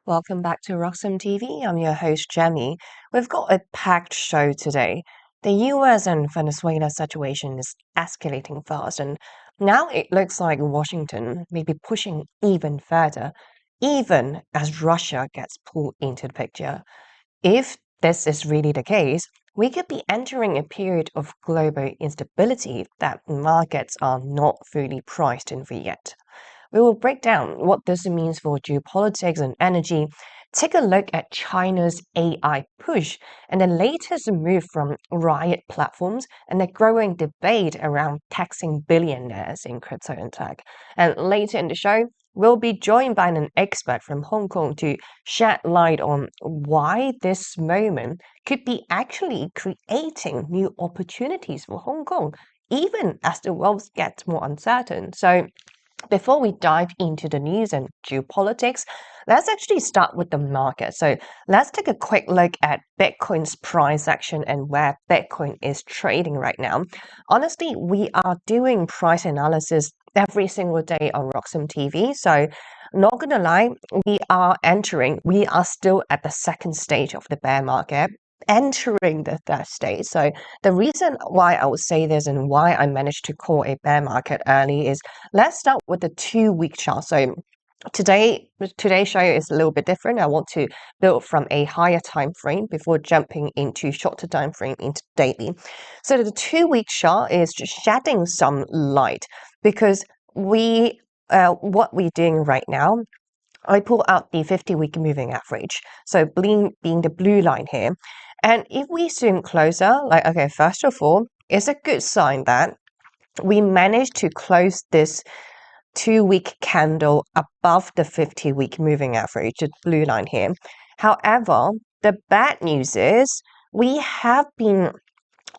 Welcome back to RoxomTV. I'm your host, Jemmy. We've got a packed show today. The US and Venezuela situation is escalating fast, and now it looks like Washington may be pushing even further, even as Russia gets pulled into the picture. If this is really the case, we could be entering a period of global instability that markets are not fully priced in for yet. We will break down what this means for geopolitics and energy, take a look at China's AI push, and the latest move from Riot Platforms and the growing debate around taxing billionaires in crypto and tech. And later in the show, we'll be joined by an expert from Hong Kong to shed light on why this moment could be actually creating new opportunities for Hong Kong, even as the world gets more uncertain. So before we dive into the news and geopolitics, let's actually start with the market. So let's take a quick look at Bitcoin's price action and where Bitcoin is trading right now. Honestly, we are doing price analysis every single day on RoxomTV. So not gonna lie, we are still at the second stage of the bear market, entering the third stage. So the reason why I would say this and why I managed to call a bear market early is let's start with the 2-week chart. So today's show is a little bit different. I want to build from a higher time frame before jumping into shorter time frame into daily. So the 2-week chart is just shedding some light because what we're doing right now, I pull out the 50-week moving average. So being the blue line here. And if we zoom closer, okay, first of all, it's a good sign that we managed to close this 2-week candle above the 50-week moving average, the blue line here. However, the bad news is we have been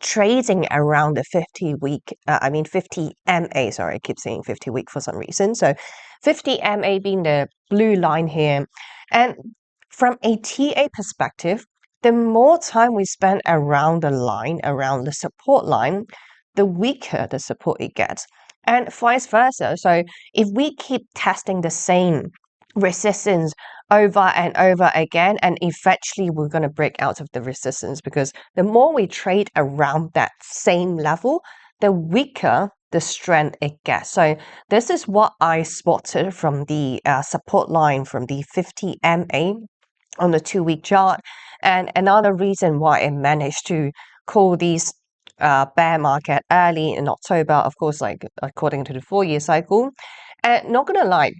trading around the 50 MA, sorry, I keep saying 50 week for some reason. So 50 MA being the blue line here. And from a TA perspective, the more time we spend around the line, around the support line, the weaker the support it gets. And vice versa. So if we keep testing the same resistance over and over again, and eventually we're going to break out of the resistance, because the more we trade around that same level, the weaker the strength it gets. So this is what I spotted from the support line from the 50 MA on the 2-week chart. And another reason why I managed to call these bear market early in October, of course, like according to the 4-year cycle. And not gonna lie,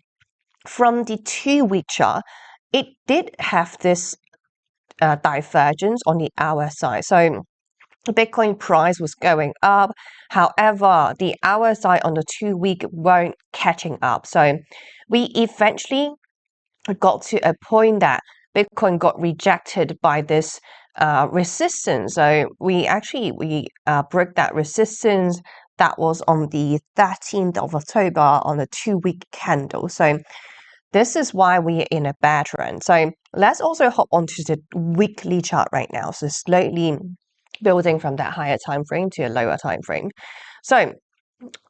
from the 2-week chart, it did have this divergence on the hour side. So the Bitcoin price was going up. However, the hour side on the 2-week weren't catching up. So we eventually got to a point that Bitcoin got rejected by this resistance. So we broke that resistance. That was on the 13th of October on a 2-week candle. So this is why we are in a bad trend. So let's also hop onto the weekly chart right now. So slowly building from that higher time frame to a lower time frame. So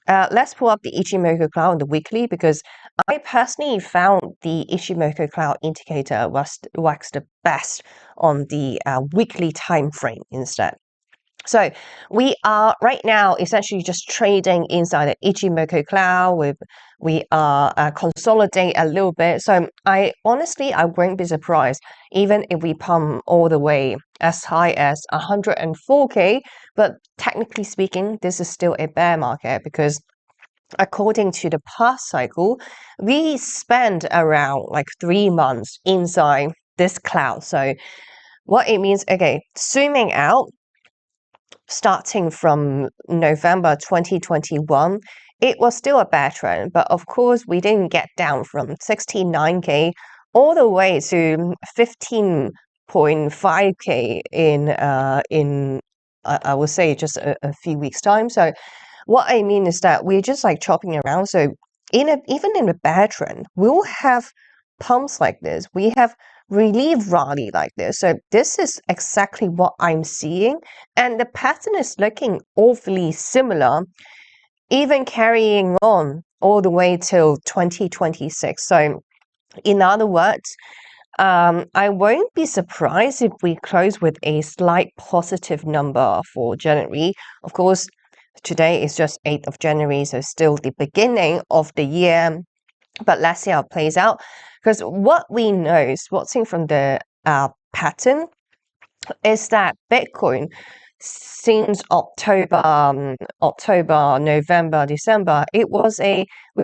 let's pull up the Ichimoku cloud on the weekly, because I personally found the Ichimoku cloud indicator works the best on the weekly time frame instead. So we are right now essentially just trading inside the Ichimoku cloud. We are consolidate a little bit. So I won't be surprised even if we pump all the way as high as 104K. But technically speaking, this is still a bear market, because according to the past cycle, we spent around like 3 months inside this cloud. So what it means, okay, zooming out, starting from November 2021, it was still a bear trend, but of course we didn't get down from 69K all the way to 15.5K in I would say just a few weeks time. So what I mean is that we're just like chopping around. So even in a bear trend, we'll have pumps like this. We have relief rally like this. So this is exactly what I'm seeing. And the pattern is looking awfully similar, even carrying on all the way till 2026. So in other words, I won't be surprised if we close with a slight positive number for January. Of course, today is just 8th of January, so still the beginning of the year. But let's see how it plays out. Because what we know, spotting from the pattern, is that Bitcoin since October, November, December, we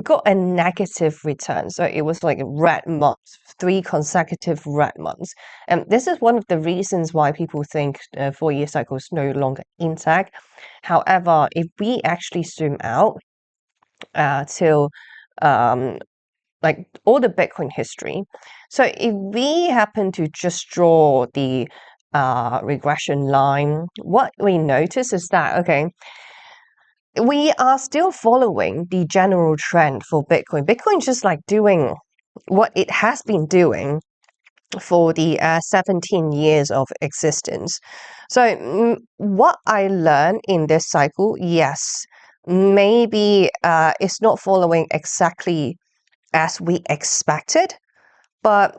got a negative return. So it was like a red month, 3 consecutive red months. And this is one of the reasons why people think the 4-year cycle is no longer intact. However, if we actually zoom out till like all the Bitcoin history. So if we happen to just draw the regression line, what we notice is that, okay, we are still following the general trend for Bitcoin. Bitcoin just like doing what it has been doing for the 17 years of existence. So what I learned in this cycle, yes, maybe it's not following exactly as we expected. But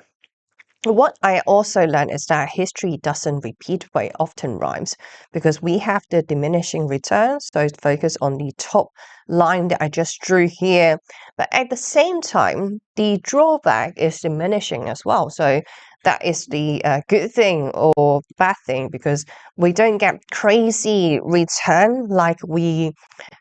what I also learned is that history doesn't repeat but it often rhymes, because we have the diminishing returns, so focus on the top line that I just drew here. But at the same time, the drawback is diminishing as well. So that is the good thing or bad thing, because we don't get crazy return like we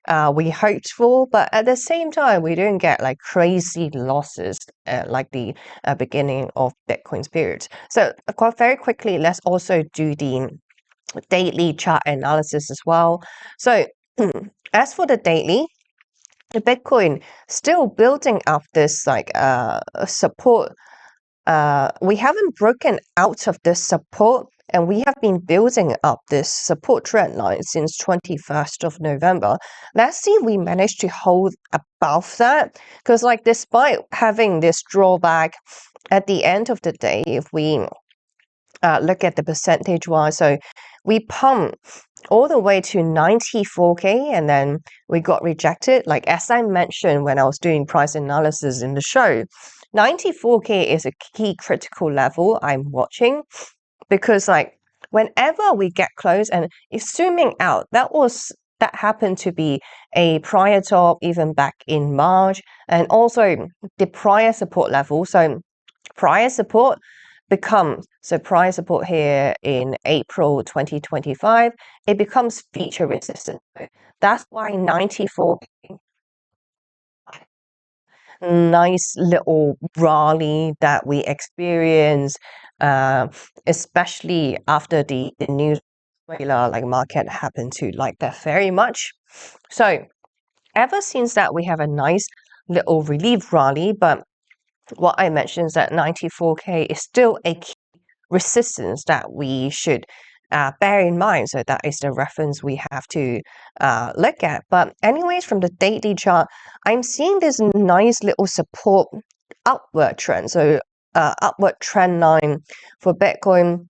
hoped for, but at the same time, we don't get like crazy losses like the beginning of Bitcoin's period. So quite very quickly, let's also do the daily chart analysis as well. So as for the daily, the Bitcoin still building up this like support. We haven't broken out of this support, and we have been building up this support trend line since 21st of November. Let's see if we manage to hold above that, because like despite having this drawback at the end of the day, if we look at the percentage wise, so we pumped all the way to 94k and then we got rejected. Like as I mentioned when I was doing price analysis in the show, 94k is a key critical level I'm watching, because like whenever we get close, and it's zooming out, that happened to be a prior top even back in March, and also the prior support level. So prior support prior support here in April 2025, it becomes feature resistant. That's why 94, nice little rally that we experienced, especially after the news like market happened to like that very much. So ever since that, we have a nice little relief rally, but what I mentioned is that 94k is still a key resistance that we should bear in mind. So that is the reference we have to look at. But anyways, from the daily chart, I'm seeing this nice little support upward trend. So upward trend line for Bitcoin.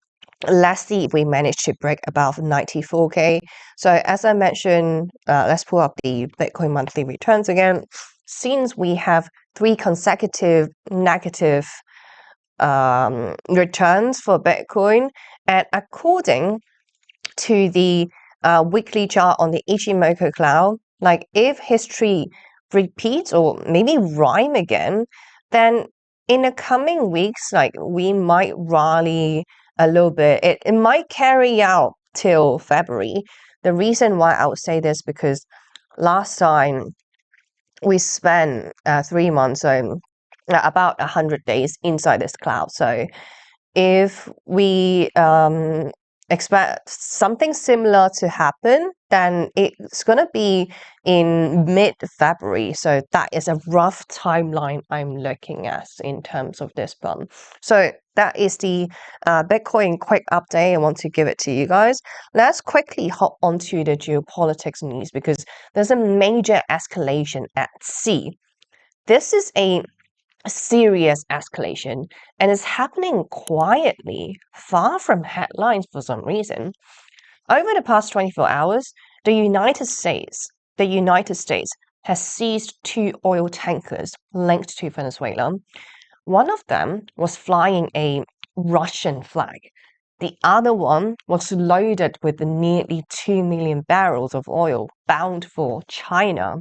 Let's see if we manage to break above 94k. So as I mentioned, let's pull up the Bitcoin monthly returns again. Since we have 3 consecutive negative returns for Bitcoin, and according to the weekly chart on the Ichimoku cloud, like if history repeats or maybe rhyme again, then in the coming weeks, like we might rally a little bit. It might carry out till February. The reason why I would say this, because last time we spent 3 months, so about 100 days inside this cloud. So if we expect something similar to happen, then it's going to be in mid-February. So that is a rough timeline I'm looking at in terms of this bump. So that is the Bitcoin quick update. I want to give it to you guys. Let's quickly hop onto the geopolitics news, because there's a major escalation at sea. This is a serious escalation, and it's happening quietly, far from headlines for some reason. Over the past 24 hours, the United States has seized 2 oil tankers linked to Venezuela. One of them was flying a Russian flag. The other one was loaded with nearly 2 million barrels of oil bound for China.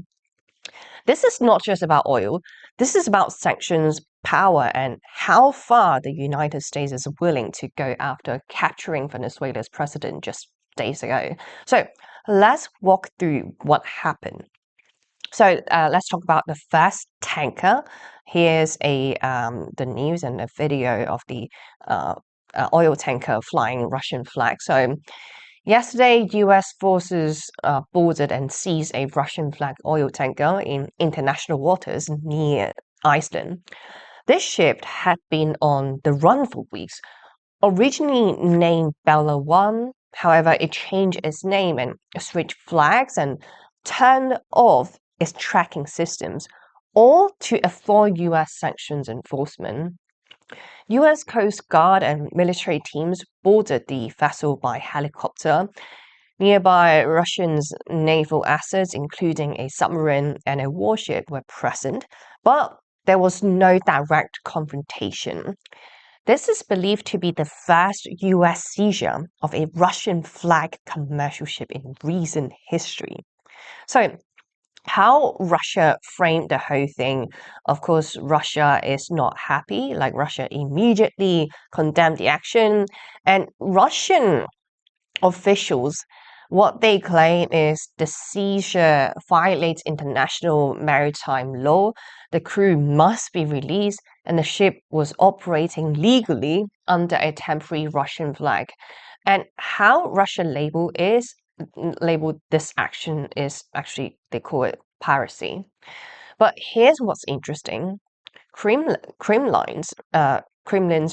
This is not just about oil, this is about sanctions, power, and how far the United States is willing to go after capturing Venezuela's president just days ago. So let's walk through what happened. So let's talk about the first tanker. Here's the news and a video of the oil tanker flying Russian flag. So yesterday, U.S. forces boarded and seized a Russian flag oil tanker in international waters near Iceland. This ship had been on the run for weeks. Originally named Bella One, however, it changed its name and switched flags and turned off its tracking systems, all to avoid US sanctions enforcement. US Coast Guard and military teams boarded the vessel by helicopter. Nearby Russian naval assets, including a submarine and a warship, were present, but there was no direct confrontation. This is believed to be the first US seizure of a Russian flag commercial ship in recent history. So, how Russia framed the whole thing, of course, Russia is not happy. Like, Russia immediately condemned the action, and Russian officials, what they claim is the seizure violates international maritime law. The crew must be released, and the ship was operating legally under a temporary Russian flag. And how Russia labeled this action is actually, they call it piracy. But here's what's interesting. Kremlin's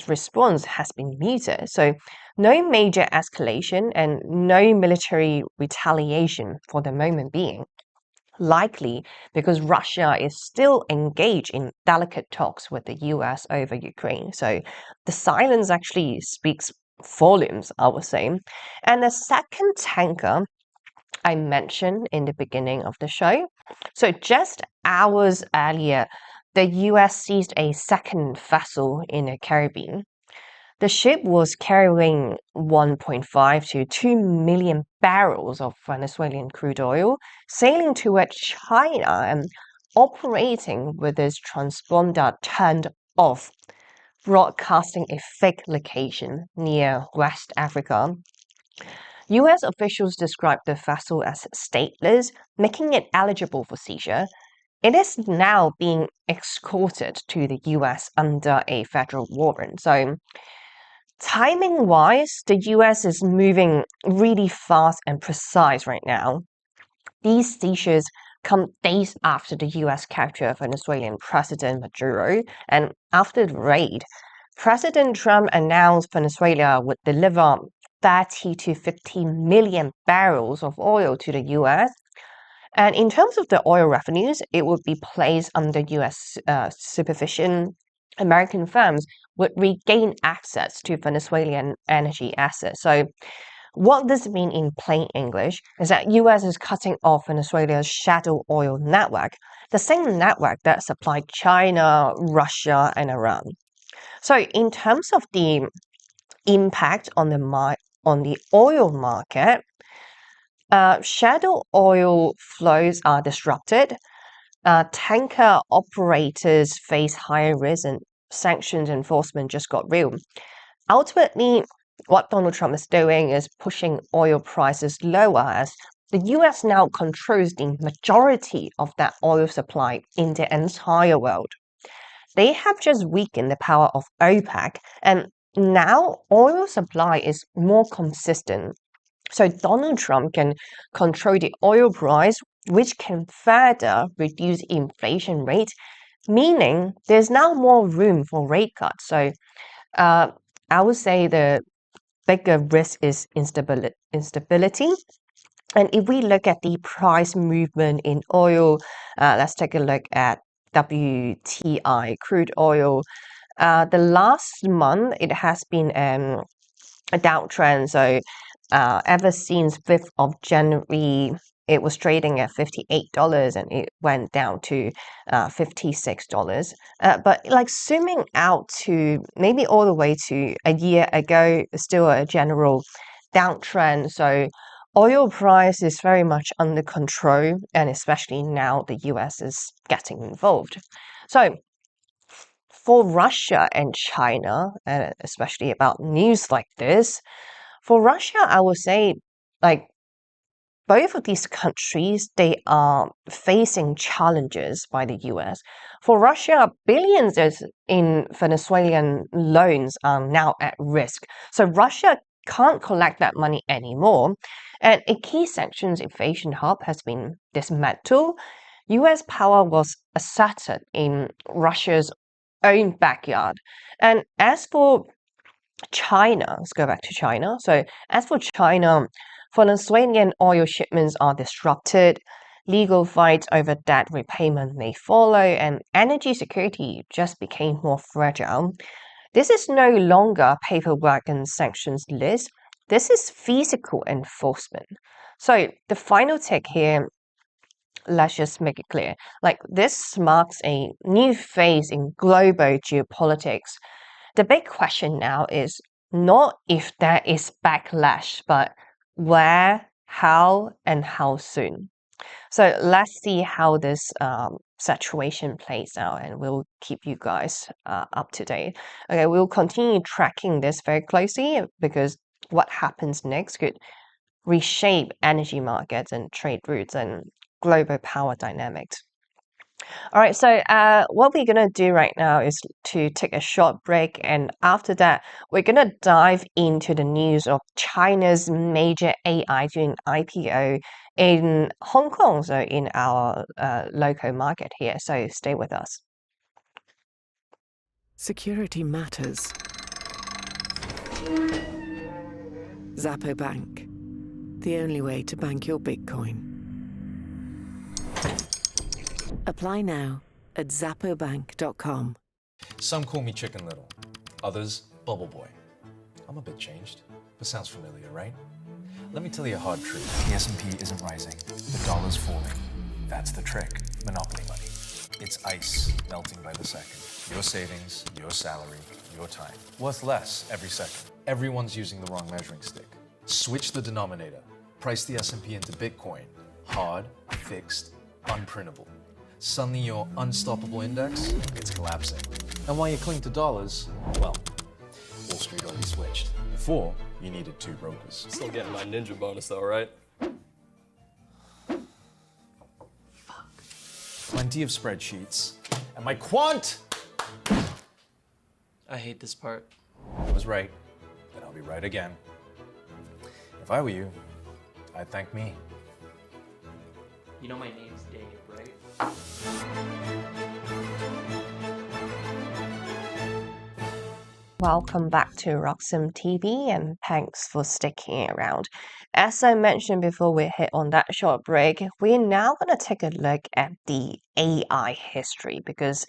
response has been muted, so no major escalation and no military retaliation for the moment being. Likely because Russia is still engaged in delicate talks with the US over Ukraine. So the silence actually speaks volumes, I would say. And the second tanker I mentioned in the beginning of the show. So just hours earlier, the US seized a second vessel in the Caribbean. The ship was carrying 1.5 to 2 million barrels of Venezuelan crude oil, sailing toward China and operating with its transponder turned off, broadcasting a fake location near West Africa. US officials described the vessel as stateless, making it eligible for seizure. It is now being escorted to the US under a federal warrant. So, timing wise, the US is moving really fast and precise right now. These seizures come days after the US capture of Venezuelan President Maduro, and after the raid, President Trump announced Venezuela would deliver 30 to 50 million barrels of oil to the US. And in terms of the oil revenues, it would be placed under US supervision. American firms would regain access to Venezuelan energy assets. So what this means in plain English is that US is cutting off Venezuela's shadow oil network, the same network that supplied China, Russia, and Iran. So in terms of the impact on the oil market, shadow oil flows are disrupted. Tanker operators face higher risk, and sanctions enforcement just got real. Ultimately, what Donald Trump is doing is pushing oil prices lower as the US now controls the majority of that oil supply in the entire world. They have just weakened the power of OPEC, and now oil supply is more consistent. So Donald Trump can control the oil price, which can further reduce inflation rate, meaning there's now more room for rate cuts. So I would say the bigger risk is instability. And if we look at the price movement in oil, let's take a look at WTI crude oil. The last month, it has been a downtrend. So ever since 5th of January, it was trading at $58 and it went down to $56. But like zooming out to maybe all the way to a year ago, still a general downtrend. So oil price is very much under control, and especially now the US is getting involved. So for Russia and China, and especially about news like this, for Russia, I would say, like, both of these countries, they are facing challenges by the US. For Russia, billions in Venezuelan loans are now at risk. So Russia can't collect that money anymore. And a key sanctions evasion hub has been dismantled. US power was asserted in Russia's own backyard. And as for China, let's go back to China. So, as for China, Venezuelan oil shipments are disrupted, legal fights over debt repayment may follow, and energy security just became more fragile. This is no longer paperwork and sanctions list. This is physical enforcement. So, the final take here, let's just make it clear. Like, this marks a new phase in global geopolitics. The big question now is not if there is backlash, but where, how, and how soon. So let's see how this situation plays out, and we'll keep you guys up to date. Okay, we'll continue tracking this very closely because what happens next could reshape energy markets and trade routes and global power dynamics. All right, so what we're going to do right now is to take a short break, and after that, we're going to dive into the news of China's major AI doing IPO in Hong Kong, so in our local market here. So stay with us. Security matters. Zappo Bank, the only way to bank your Bitcoin. Apply now at zappobank.com. Some call me Chicken Little, others Bubble Boy. I'm a bit changed, but sounds familiar, right? Let me tell you a hard truth. The S&P isn't rising, the dollar's falling. That's the trick, monopoly money. It's ice melting by the second. Your savings, your salary, your time. Worth less every second. Everyone's using the wrong measuring stick. Switch the denominator. Price the S&P into Bitcoin. Hard, fixed, unprintable. Suddenly your unstoppable index, it's collapsing. And while you cling to dollars, well, Wall Street already switched. Before, you needed 2 brokers. Still getting my ninja bonus though, right? Plenty of spreadsheets. And my quant! I hate this part. I was right, and I'll be right again. If I were you, I'd thank me. You know my name's Dave, right? Welcome back to RoxomTV, and thanks for sticking around. As I mentioned before we hit on that short break, we're now going to take a look at the AI history because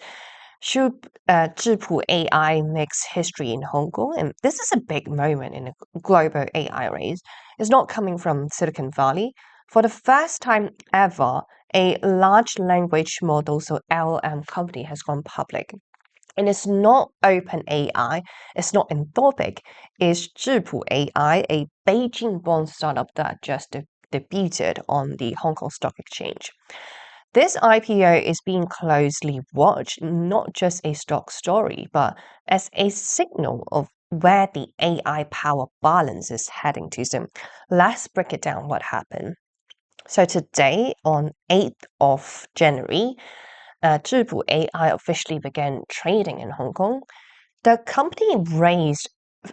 Zhipu AI makes history in Hong Kong, and this is a big moment in the global AI race. It's not coming from Silicon Valley. For the first time ever, a large language model, so LLM company, has gone public. And it's not OpenAI, it's not Anthropic, it's Zhipu AI, a Beijing-born startup that just debuted on the Hong Kong Stock Exchange. This IPO is being closely watched, not just a stock story, but as a signal of where the AI power balance is heading to. So let's break it down what happened. So today, on 8th of January, Zhipu AI officially began trading in Hong Kong. The company raised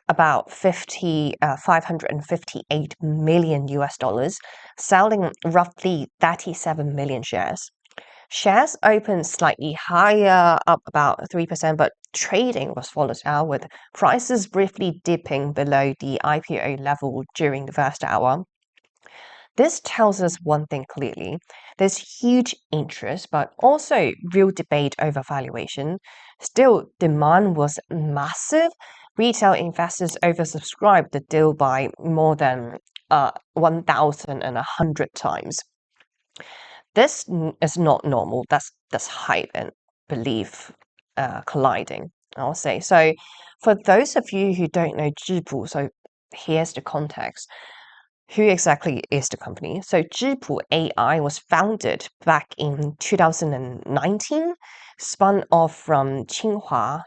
about 558 million US dollars, selling roughly 37 million shares. Shares opened slightly higher, up about 3%, but trading was volatile, with prices briefly dipping below the IPO level during the first hour. This tells us one thing clearly. There's huge interest, but also real debate over valuation. Still, demand was massive. Retail investors oversubscribed the deal by more than 1,100 times. This is not normal. That's hype and belief colliding, I'll say. So for those of you who don't know Zhipu, so here's the context. Who exactly is the company? So Zhipu AI was founded back in 2019, spun off from Tsinghua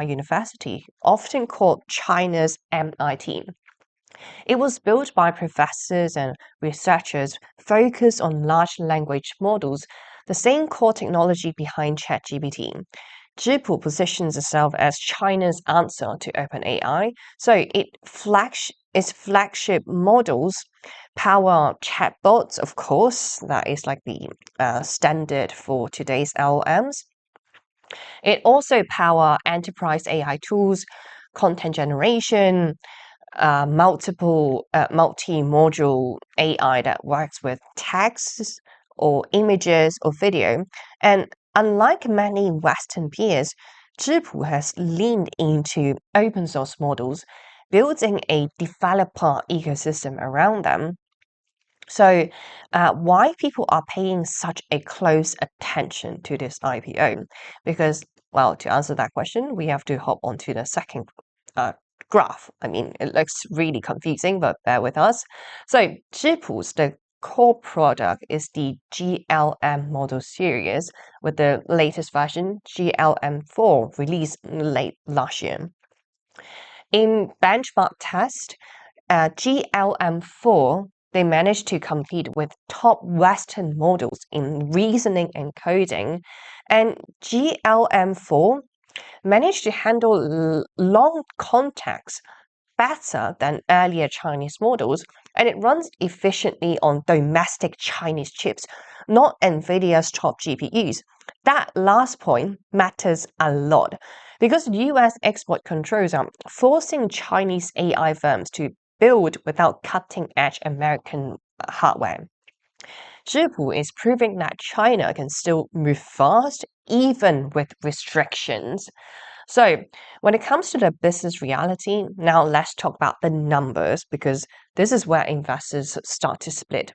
University, often called China's MIT. It was built by professors and researchers focused on large language models, the same core technology behind ChatGPT. Zhipu positions itself as China's answer to OpenAI, so its flagship models power chatbots, of course, that is like the standard for today's LLMs. It also power enterprise AI tools, content generation, multi-module AI that works with text or images or video. And unlike many Western peers, Zhipu has leaned into open source models, building a developer ecosystem around them. So, why people are paying such a close attention to this IPO? Because, well, to answer that question, we have to hop onto the second graph. I mean, it looks really confusing, but bear with us. So, Zhipu's the core product is the GLM model series, with the latest version, GLM4, released late last year. In benchmark test, GLM4, they managed to compete with top Western models in reasoning and coding, and GLM4 managed to handle long context better than earlier Chinese models, and it runs efficiently on domestic Chinese chips, not NVIDIA's top GPUs. That last point matters a lot because US export controls are forcing Chinese AI firms to build without cutting edge American hardware. Zhipu is proving that China can still move fast even with restrictions. So, when it comes to the business reality, now let's talk about the numbers because this is where investors start to split.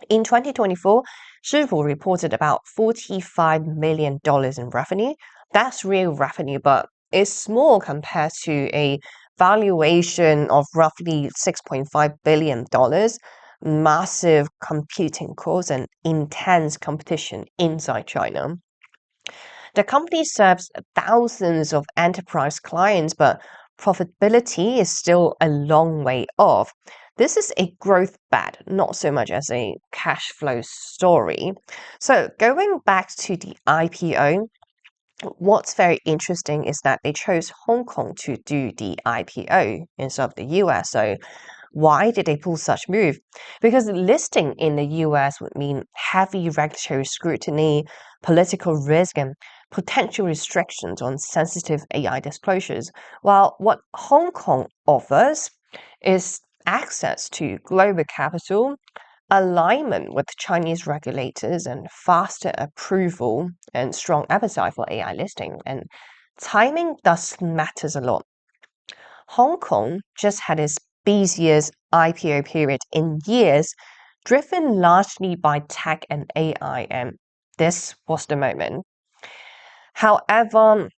In 2024, Zhipu reported about $45 million in revenue. That's real revenue, but it's small compared to a valuation of roughly $6.5 billion, massive computing costs, and intense competition inside China. The company serves thousands of enterprise clients, but profitability is still a long way off. This is a growth bet, not so much as a cash flow story. So, going back to the IPO, what's very interesting is that they chose Hong Kong to do the IPO instead of the US. So, why did they pull such move? Because listing in the US would mean heavy regulatory scrutiny, political risk, and potential restrictions on sensitive AI disclosures. While what Hong Kong offers is access to global capital, alignment with Chinese regulators, and faster approval and strong appetite for AI listing. And timing does matters a lot. Hong Kong just had its busiest IPO period in years, driven largely by tech and AI, and this was the moment. However,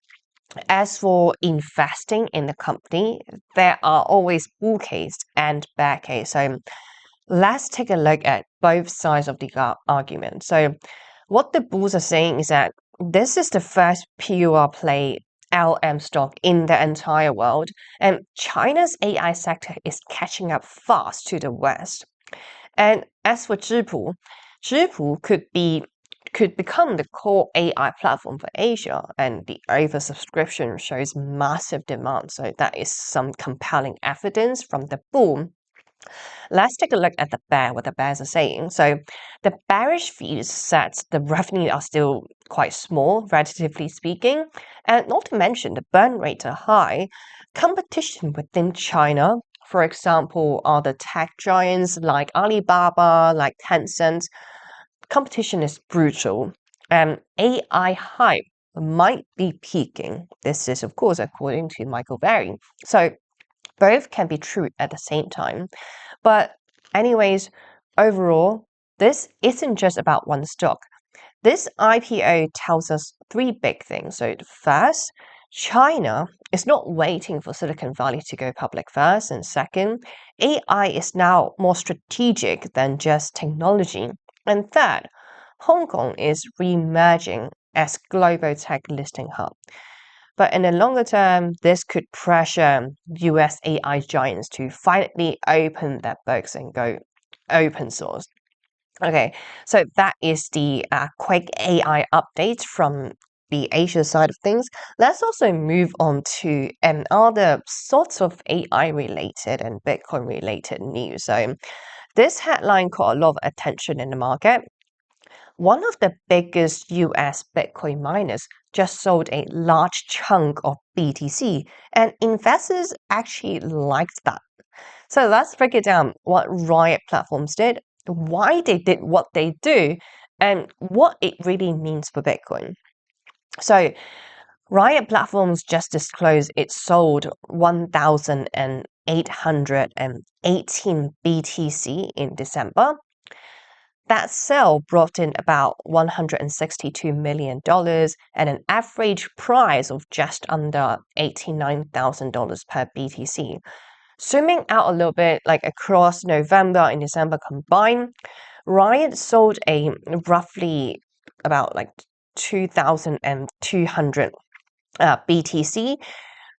as for investing in the company, there are always bull case and bear case. So let's take a look at both sides of the argument. So what the bulls are saying is that this is the first pure play LM stock in the entire world, and China's AI sector is catching up fast to the West. And as for Zhipu, Zhipu could become the core AI platform for Asia, and the oversubscription shows massive demand. So that is some compelling evidence from the boom. Let's take a look at the bear, what the bears are saying. So the bearish view says the revenue are still quite small, relatively speaking, and not to mention the burn rates are high. Competition within China, for example, are the tech giants like Alibaba, like Tencent. Competition is brutal, and AI hype might be peaking. This is, of course, according to Michael Berry. So both can be true at the same time. But anyways, overall, this isn't just about one stock. This IPO tells us three big things. So first, China is not waiting for Silicon Valley to go public first. And second, AI is now more strategic than just technology. And third, Hong Kong is re-emerging as global tech listing hub. But in the longer term, this could pressure US AI giants to finally open their books and go open source. Okay, so that is the quick AI update from the Asia side of things. Let's also move on to other sorts of AI related and Bitcoin related news. So this headline caught a lot of attention in the market. One of the biggest US Bitcoin miners just sold a large chunk of BTC, and investors actually liked that. So let's break it down what Riot Platforms did, why they did what they do, and what it really means for Bitcoin. So Riot Platforms just disclosed it sold 1,818 BTC in December. That sale brought in about $162 million and an average price of just under $89,000 per BTC. Zooming out a little bit, like across November and December combined, Riot sold a roughly about like 2,200 BTC,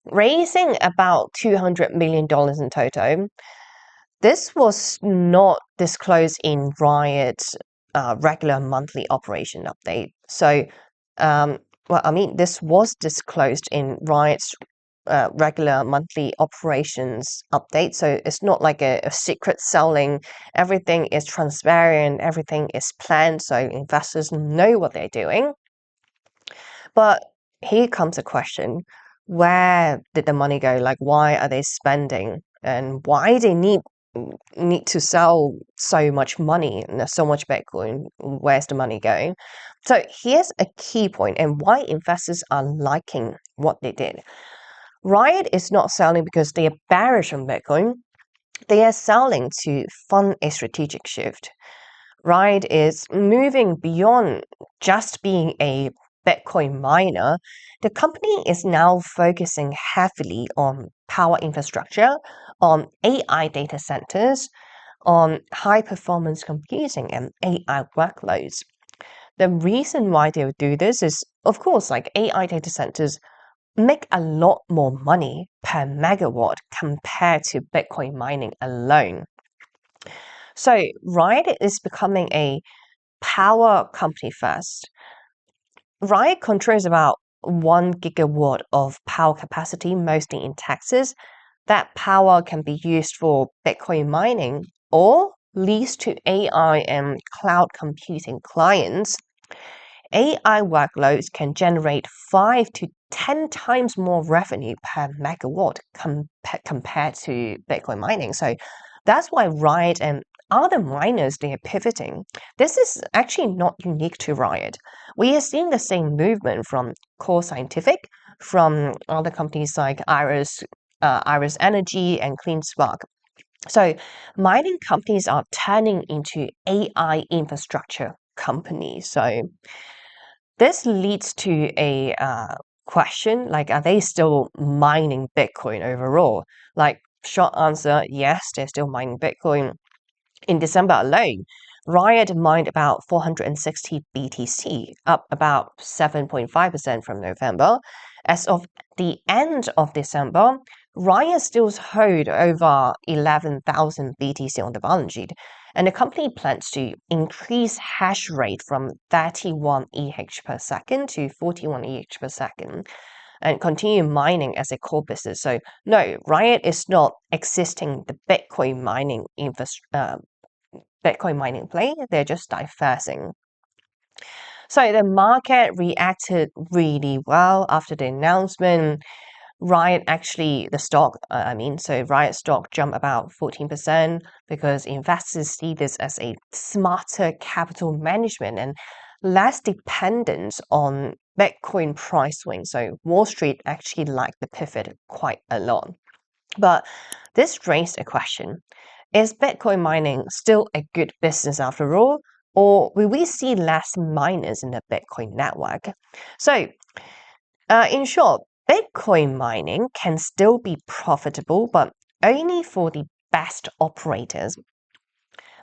raising about $200 million in total. This was not disclosed in Riot's regular monthly operation update. So, this was disclosed in Riot's regular monthly operations update. So it's not like a secret selling. Everything is transparent, everything is planned, so investors know what they're doing. But here comes a question. Where did the money go? Like, why are they spending? And why they need to sell so much money and so much Bitcoin? Where's the money going? So here's a key point and why investors are liking what they did. Riot is not selling because they are bearish on Bitcoin. They are selling to fund a strategic shift. Riot is moving beyond just being a Bitcoin miner. The company is now focusing heavily on power infrastructure, on AI data centers, on high performance computing and AI workloads. The reason why they would do this is, of course, like AI data centers make a lot more money per megawatt compared to Bitcoin mining alone. So Riot is becoming a power company first. Riot controls about 1 gigawatt of power capacity, mostly in Texas. That power can be used for Bitcoin mining or leased to AI and cloud computing clients. AI workloads can generate 5 to 10 times more revenue per megawatt compared to Bitcoin mining. So that's why Riot and other miners, they are pivoting. This is actually not unique to Riot. We are seeing the same movement from Core Scientific, from other companies like Iris Energy and CleanSpark. So mining companies are turning into AI infrastructure companies. So this leads to a question like, are they still mining Bitcoin overall? Like, short answer, yes, they're still mining Bitcoin. In December alone, Riot mined about 460 BTC, up about 7.5% from November. As of the end of December, Riot still hold over 11,000 BTC on the balance sheet, and the company plans to increase hash rate from 31 EH per second to 41 EH per second and continue mining as a core business. So no, Riot is not existing the Bitcoin mining Bitcoin mining play. They're just diversing. So the market reacted really well after the announcement. Riot actually, the stock, so Riot stock jumped about 14% because investors see this as a smarter capital management and less dependence on Bitcoin price swings. So Wall Street actually liked the pivot quite a lot. But this raised a question. Is Bitcoin mining still a good business after all? Or will we see less miners in the Bitcoin network? So, in short, Bitcoin mining can still be profitable, but only for the best operators.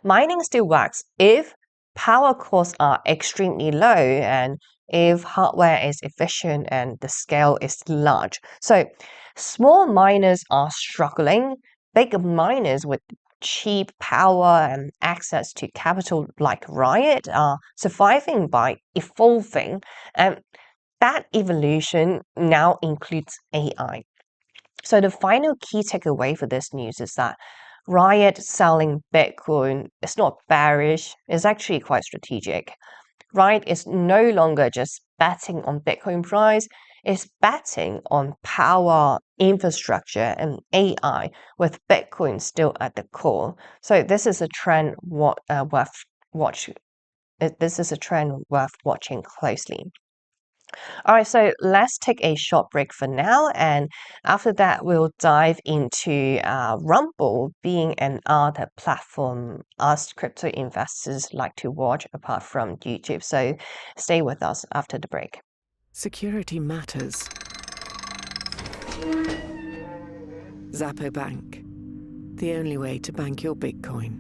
Mining still works if power costs are extremely low and if hardware is efficient and the scale is large. So small miners are struggling. Big miners with cheap power and access to capital like Riot are surviving by evolving. And that evolution now includes AI. So the final key takeaway for this news is that Riot selling Bitcoin is not bearish, it's actually quite strategic. Riot is no longer just betting on Bitcoin price, it's betting on power, infrastructure, and AI, with Bitcoin still at the core. So this is a trend worth watch. This is a trend worth watching closely. All right, so let's take a short break for now, and after that, we'll dive into Rumble being another platform us crypto investors like to watch apart from YouTube. So stay with us after the break. Security matters. Zappo Bank, the only way to bank your Bitcoin.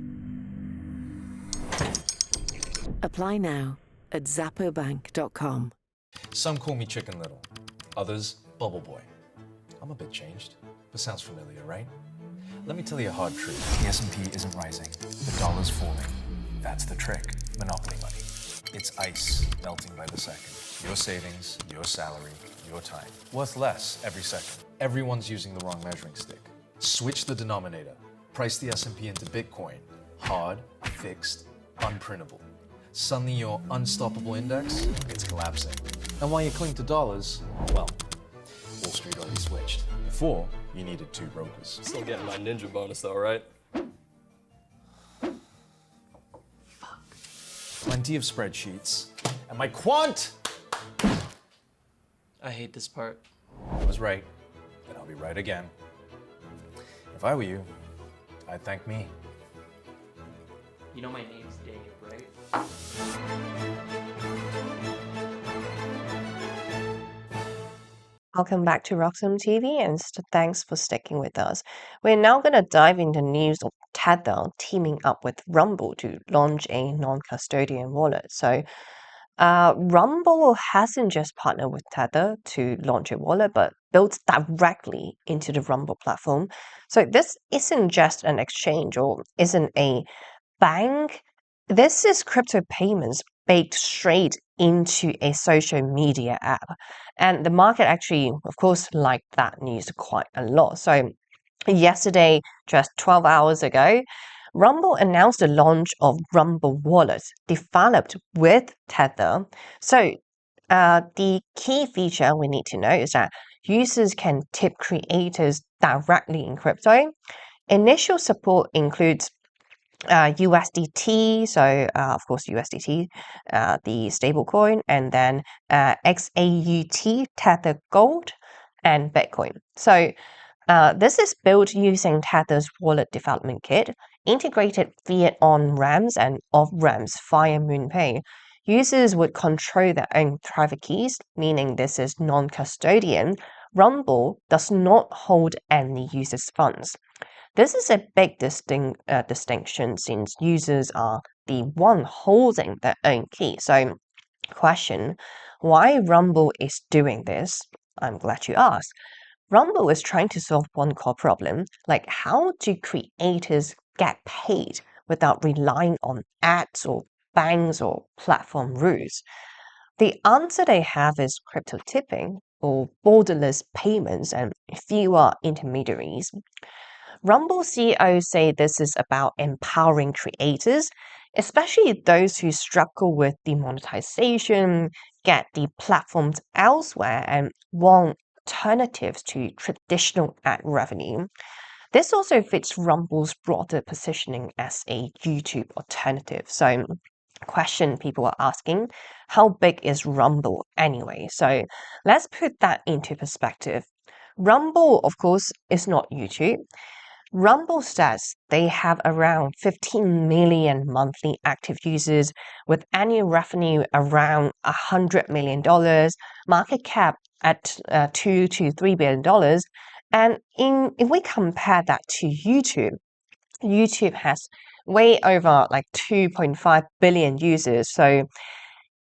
Apply now at zappobank.com. Some call me Chicken Little, others Bubble Boy. I'm a bit changed, but sounds familiar, right? Let me tell you a hard truth. The S&P isn't rising, the dollar's falling. That's the trick. Monopoly money. It's ice melting by the second. Your savings, your salary, your time. Worth less every second. Everyone's using the wrong measuring stick. Switch the denominator. Price the S&P into Bitcoin. Hard, fixed, unprintable. Suddenly your unstoppable index, it's collapsing. And while you cling to dollars, well, Wall Street already switched. Before, you needed 2 brokers. Still getting my ninja bonus though, right? Plenty of spreadsheets. And my quant! I hate this part. I was right, and I'll be right again. If I were you, I'd thank me. You know my name's Dave, right? Welcome back to RoxomTV, and thanks for sticking with us. We're now going to dive into news of Tether teaming up with Rumble to launch a non-custodial wallet. So Rumble hasn't just partnered with Tether to launch a wallet, but built directly into the Rumble platform. So this isn't just an exchange or isn't a bank. This is crypto payments baked straight into a social media app. And the market actually, of course, liked that news quite a lot. So yesterday, just 12 hours ago, Rumble announced the launch of Rumble Wallet, developed with Tether. So the key feature we need to know is that users can tip creators directly in crypto. Initial support includes USDT, so of course USDT, the stablecoin, and then XAUT, Tether Gold, and Bitcoin. So this is built using Tether's wallet development kit, integrated fiat on-ramps and off-ramps via MoonPay. Users would control their own private keys, meaning this is non-custodian. Rumble does not hold any users' funds. This is a big distinction since users are the one holding their own key. So, question, why Rumble is doing this? I'm glad you asked. Rumble is trying to solve one core problem, like how do creators get paid without relying on ads or banks or platform rules? The answer they have is crypto tipping or borderless payments and fewer intermediaries. Rumble CEOs say this is about empowering creators, especially those who struggle with the monetization, get the platforms elsewhere, and want alternatives to traditional ad revenue. This also fits Rumble's broader positioning as a YouTube alternative. So, question people are asking, how big is Rumble anyway? So, let's put that into perspective. Rumble, of course, is not YouTube. Rumble stats, they have around 15 million monthly active users with annual revenue around $100 million, market cap at $2 to $3 billion. And if we compare that to YouTube has way over like 2.5 billion users. So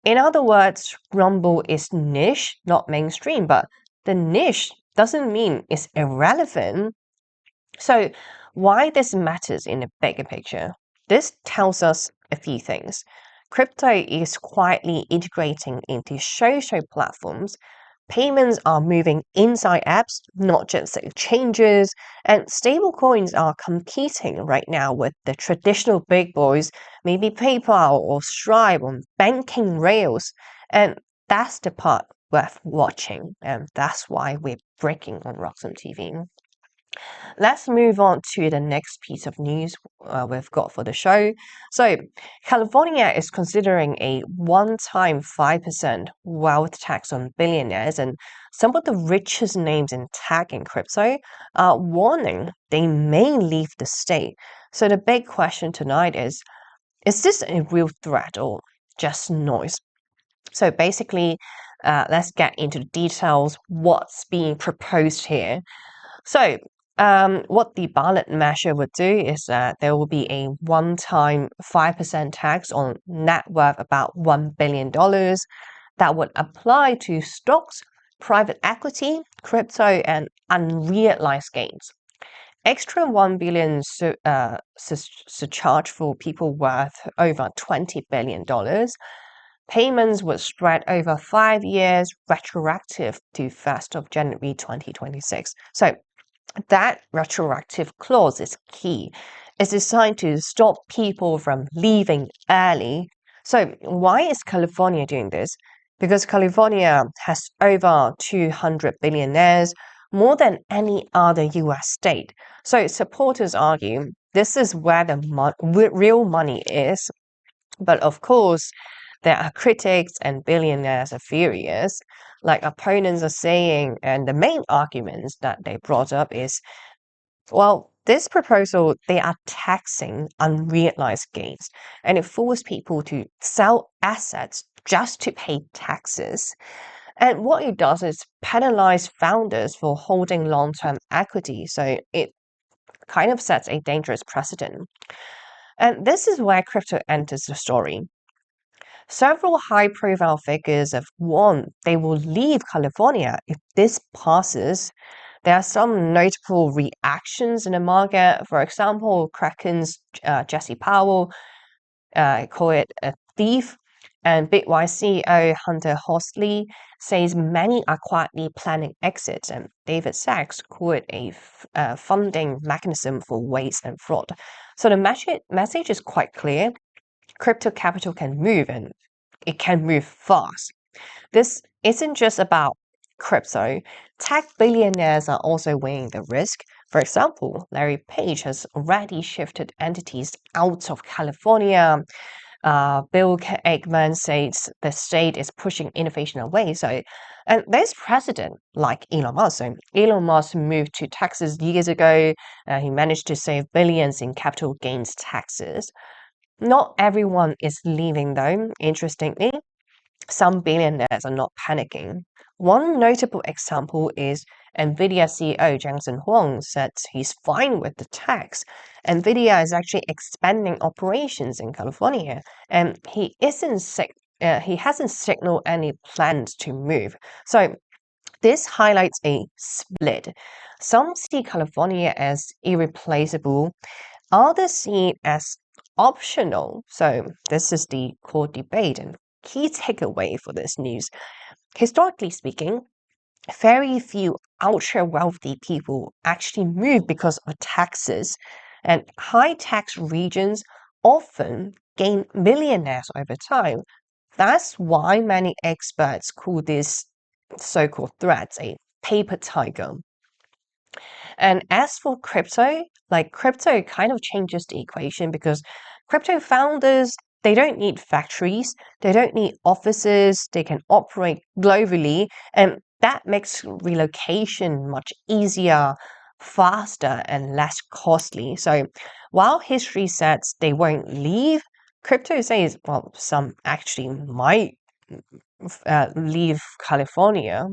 in other words, Rumble is niche, not mainstream, but the niche doesn't mean it's irrelevant. So why this matters in the bigger picture? This tells us a few things. Crypto is quietly integrating into social platforms. Payments are moving inside apps, not just exchanges, and stablecoins are competing right now with the traditional big boys, maybe PayPal or Stripe on banking rails. And that's the part worth watching, and that's why we're breaking on RoxomTV. Let's move on to the next piece of news we've got for the show. So, California is considering a one-time 5% wealth tax on billionaires, and some of the richest names in tech and crypto are warning they may leave the state. So, the big question tonight is this a real threat or just noise? So, basically, let's get into the details. What's being proposed here? So, what the ballot measure would do is that there will be a one-time 5% tax on net worth about $1 billion that would apply to stocks, private equity, crypto, and unrealized gains. Extra $1 billion surcharge for people worth over $20 billion. Payments would spread over 5 years, retroactive to 1st of January 2026. So that retroactive clause is key. It's designed to stop people from leaving early. So why is California doing this? Because California has over 200 billionaires, more than any other US state. So supporters argue this is where the real money is. But of course, there are critics and billionaires are furious. Like opponents are saying, and the main arguments that they brought up is, well, this proposal, they are taxing unrealized gains, and it forces people to sell assets just to pay taxes. And what it does is penalize founders for holding long-term equity. So it kind of sets a dangerous precedent. And this is where crypto enters the story. Several high-profile figures have warned they will leave California if this passes. There are some notable reactions in the market. For example, Kraken's Jesse Powell call it a thief, and Bitwise CEO Hunter Horsley says many are quietly planning exits, and David Sachs call it a funding mechanism for waste and fraud. So the message is quite clear. Crypto capital can move, and it can move fast. This isn't just about crypto. Tech billionaires are also weighing the risk. For example, Larry Page has already shifted entities out of California. Bill Ackman says the state is pushing innovation away. And there's precedent like Elon Musk. So Elon Musk moved to Texas years ago. He managed to save billions in capital gains taxes. Not everyone is leaving though. Interestingly, some billionaires are not panicking. One notable example is NVIDIA CEO Jensen Huang said he's fine with the tax. NVIDIA is actually expanding operations in California, and he hasn't signaled any plans to move. So this highlights a split. Some see California as irreplaceable, others see it as optional. So this is the core debate and key takeaway for this news. Historically speaking, very few ultra wealthy people actually move because of taxes, and high tax regions often gain millionaires over time. That's why many experts call this so-called threats a paper tiger. And as for crypto, like crypto kind of changes the equation because crypto founders, they don't need factories, they don't need offices, they can operate globally, and that makes relocation much easier. faster and less costly. So while history says they won't leave, crypto says, well, some actually might leave California.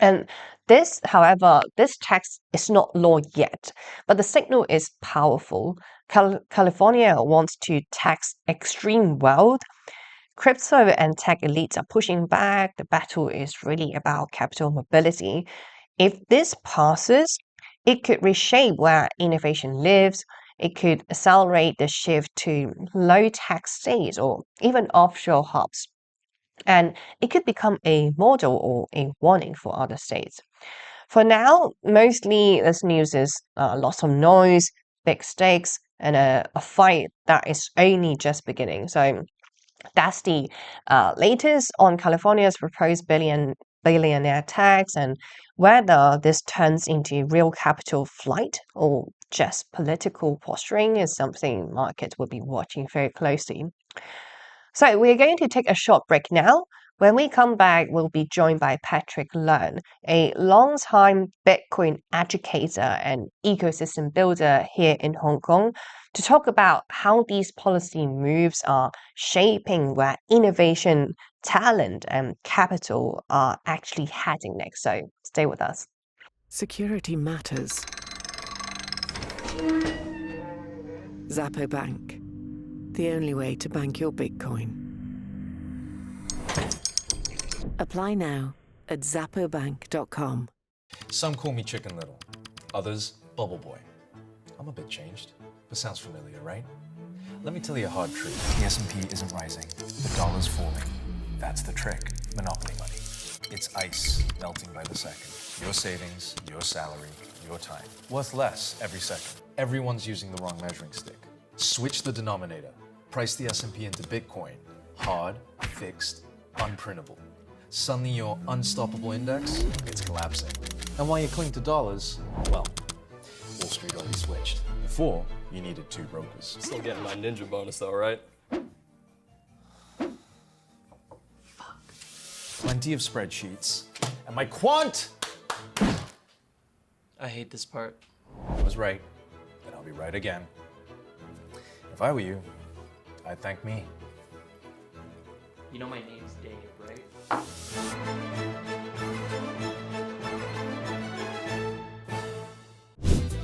And this, however, this tax is not law yet, but the signal is powerful. California wants to tax extreme wealth. Crypto and tech elites are pushing back. The battle is really about capital mobility. If this passes, it could reshape where innovation lives. It could accelerate the shift to low tax states or even offshore hubs. And it could become a model or a warning for other states. For now, mostly this news is lots of noise, big stakes, and a fight that is only just beginning. So that's the latest on California's proposed billionaire tax, and whether this turns into real capital flight or just political posturing is something markets will be watching very closely. So we're going to take a short break now. When we come back, we'll be joined by Patrick Leung, a long-time Bitcoin educator and ecosystem builder here in Hong Kong, to talk about how these policy moves are shaping where innovation, talent, and capital are actually heading next. So stay with us. Security matters. Zappo Bank, the only way to bank your Bitcoin. Apply now at zappobank.com. Some call me Chicken Little, others Bubble Boy. I'm a bit changed, but sounds familiar, right? Let me tell you a hard truth. The S&P isn't rising, the dollar's falling. That's the trick. Monopoly money. It's ice melting by the second. Your savings, your salary, your time. Worth less every second. Everyone's using the wrong measuring stick. Switch the denominator. Price the S&P into Bitcoin. Hard, fixed, unprintable. Suddenly your unstoppable index, it's collapsing. And while you cling to dollars, well, Wall Street already switched. Before, you needed 2 brokers. Still getting my ninja bonus though, right? Plenty of spreadsheets. And my quant! I hate this part. I was right, and I'll be right again. If I were you, I'd thank me. You know my name's Dave, right?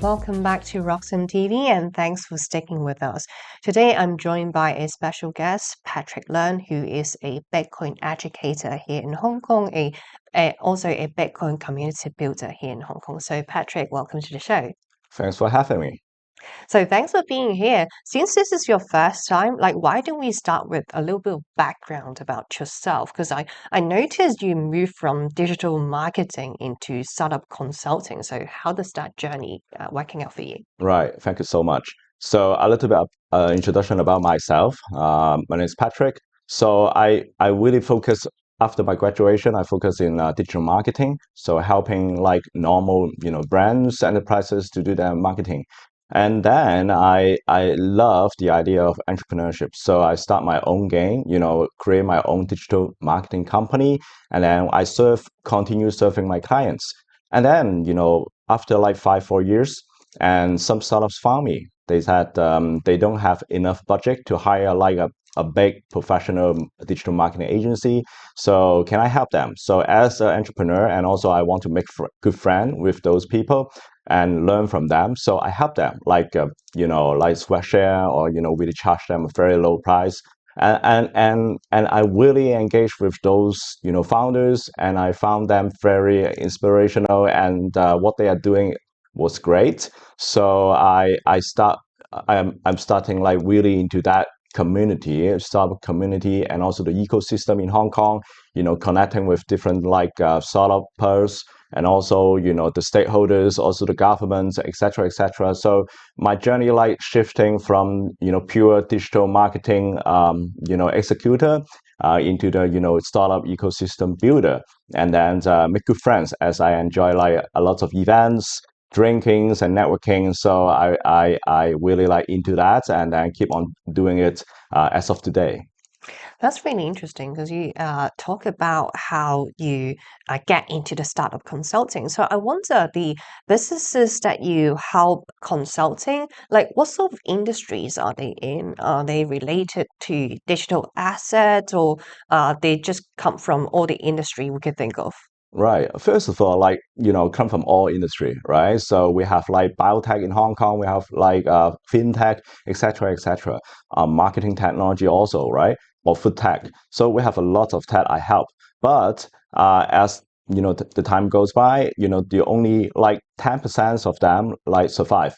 Welcome back to RoxomTV, and thanks for sticking with us. Today, I'm joined by a special guest, Patrick Leung, who is a Bitcoin educator here in Hong Kong, also a Bitcoin community builder here in Hong Kong. So, Patrick, welcome to the show. Thanks for having me. So, thanks for being here. Since this is your first time, why don't we start with a little bit of background about yourself? Because I noticed you moved from digital marketing into startup consulting. So, how does that journey working out for you? Right, thank you so much. So a little bit of introduction about myself. My name is Patrick. So I really focus after my graduation. I focus in digital marketing. So helping like normal brands, enterprises to do their marketing. And then I love the idea of entrepreneurship. So I start my own game, create my own digital marketing company, and then I continue serving my clients. And then, after like 4 years, and some startups found me. They said they don't have enough budget to hire like a big professional digital marketing agency. So can I help them? So as an entrepreneur, and also I want to make good friend with those people and learn from them. So I help them, like Square Share, or really charge them a very low price. And I really engage with those founders, and I found them very inspirational, and what they are doing was great. So I'm starting like really into that startup community, and also the ecosystem in Hong Kong, connecting with different like startups, and also the stakeholders, also the governments, etc., etc. So my journey like shifting from pure digital marketing executor into the startup ecosystem builder, and then make good friends as I enjoy like a lot of events, drinkings and networking. So I really like into that, and then keep on doing it as of today. That's really interesting because you talk about how you get into the startup consulting. So I wonder the businesses that you help consulting, like what sort of industries are they in? Are they related to digital assets or they just come from all the industry we could think of? Right. First of all, come from all industry, right? So we have like biotech in Hong Kong, we have like fintech, etc., etc. Marketing technology also, right? Or food tech. So we have a lot of tech I help. But as the time goes by, the only like 10% of them like survive.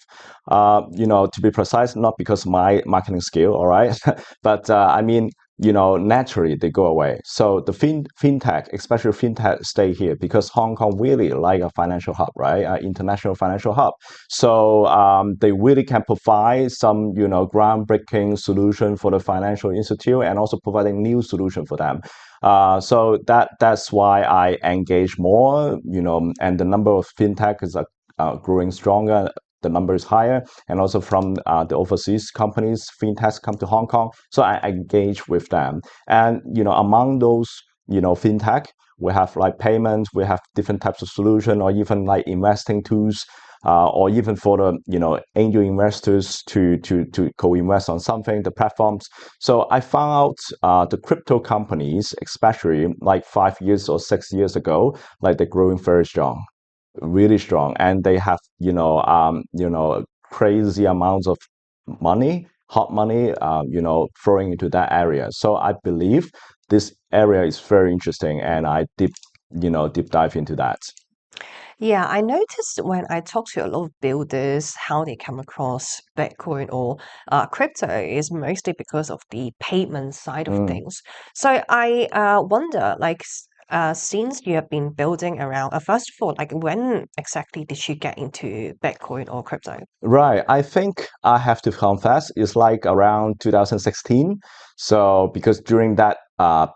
To be precise, not because of my marketing skill, all right, but I mean naturally they go away. So the fintech, especially fintech, stay here because Hong Kong really like a financial hub, right? International financial hub. So they really can provide some, groundbreaking solution for the financial institute and also providing new solution for them. So that's why I engage more, and the number of fintech is growing stronger. The number is higher, and also from the overseas companies, fintechs come to Hong Kong. So I engage with them, and among those, fintech, we have like payments, we have different types of solution, or even like investing tools, or even for the angel investors to co-invest on something, the platforms. So I found out the crypto companies, especially like 5 years or 6 years ago, like they're growing very strong, really strong, and they have crazy amounts of money, hot money, flowing into that area. So I believe this area is very interesting, and I deep dive into that. Yeah, I noticed when I talk to a lot of builders, how they come across Bitcoin or crypto is mostly because of the payment side of Mm. things. So I wonder, like, since you have been building around, first of all, like, when exactly did you get into Bitcoin or crypto? Right. I think I have to confess, it's like around 2016. So because during that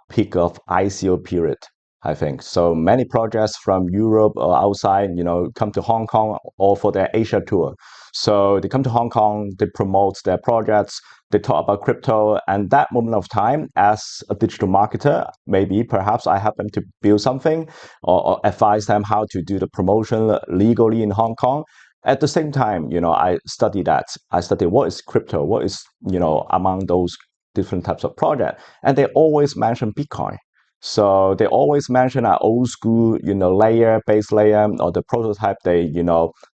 peak of ICO period, I think so many projects from Europe or outside, come to Hong Kong or for their Asia tour. So they come to Hong Kong, they promote their projects, they talk about crypto, and that moment of time, as a digital marketer, maybe perhaps I help them to build something or advise them how to do the promotion legally in Hong Kong. At the same time, I study that. I study what is crypto, what is, among those different types of project. And they always mention Bitcoin. So they always mention an old school, base layer or the prototype. They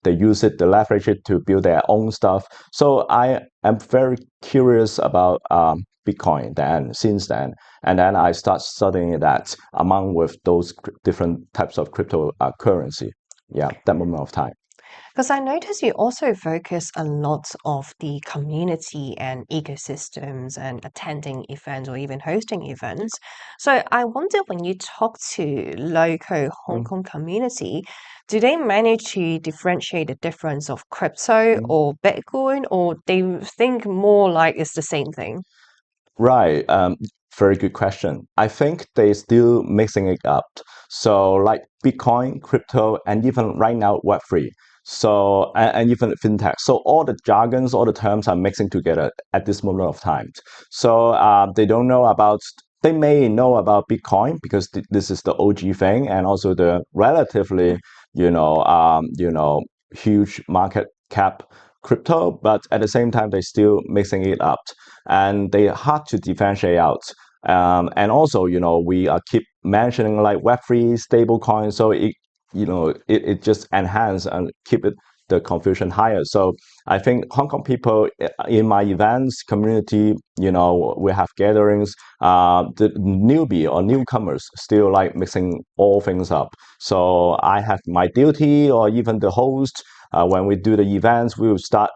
use it, they leverage it to build their own stuff. So I am very curious about Bitcoin since then. And then I start studying that among with those different types of crypto currency. Yeah, that moment of time. Because I notice you also focus a lot of the community and ecosystems and attending events or even hosting events. So I wonder when you talk to local Hong Kong community, do they manage to differentiate the difference of crypto Mm. or Bitcoin, or they think more like it's the same thing? Right. Very good question. I think they still mixing it up. So like Bitcoin, crypto, and even right now Web3. So and even fintech. So all the jargons, all the terms are mixing together at this moment of time. So they don't know about. They may know about Bitcoin because this is the OG thing, and also the relatively, huge market cap crypto. But at the same time, they still mixing it up, and they hard to differentiate out. And also, we keep mentioning like Web3 stable coins, so it just enhance and keep it the confusion higher. So I think Hong Kong people in my events community, we have gatherings, the newbie or newcomers still like mixing all things up. So I have my duty or even the host when we do the events, we will start,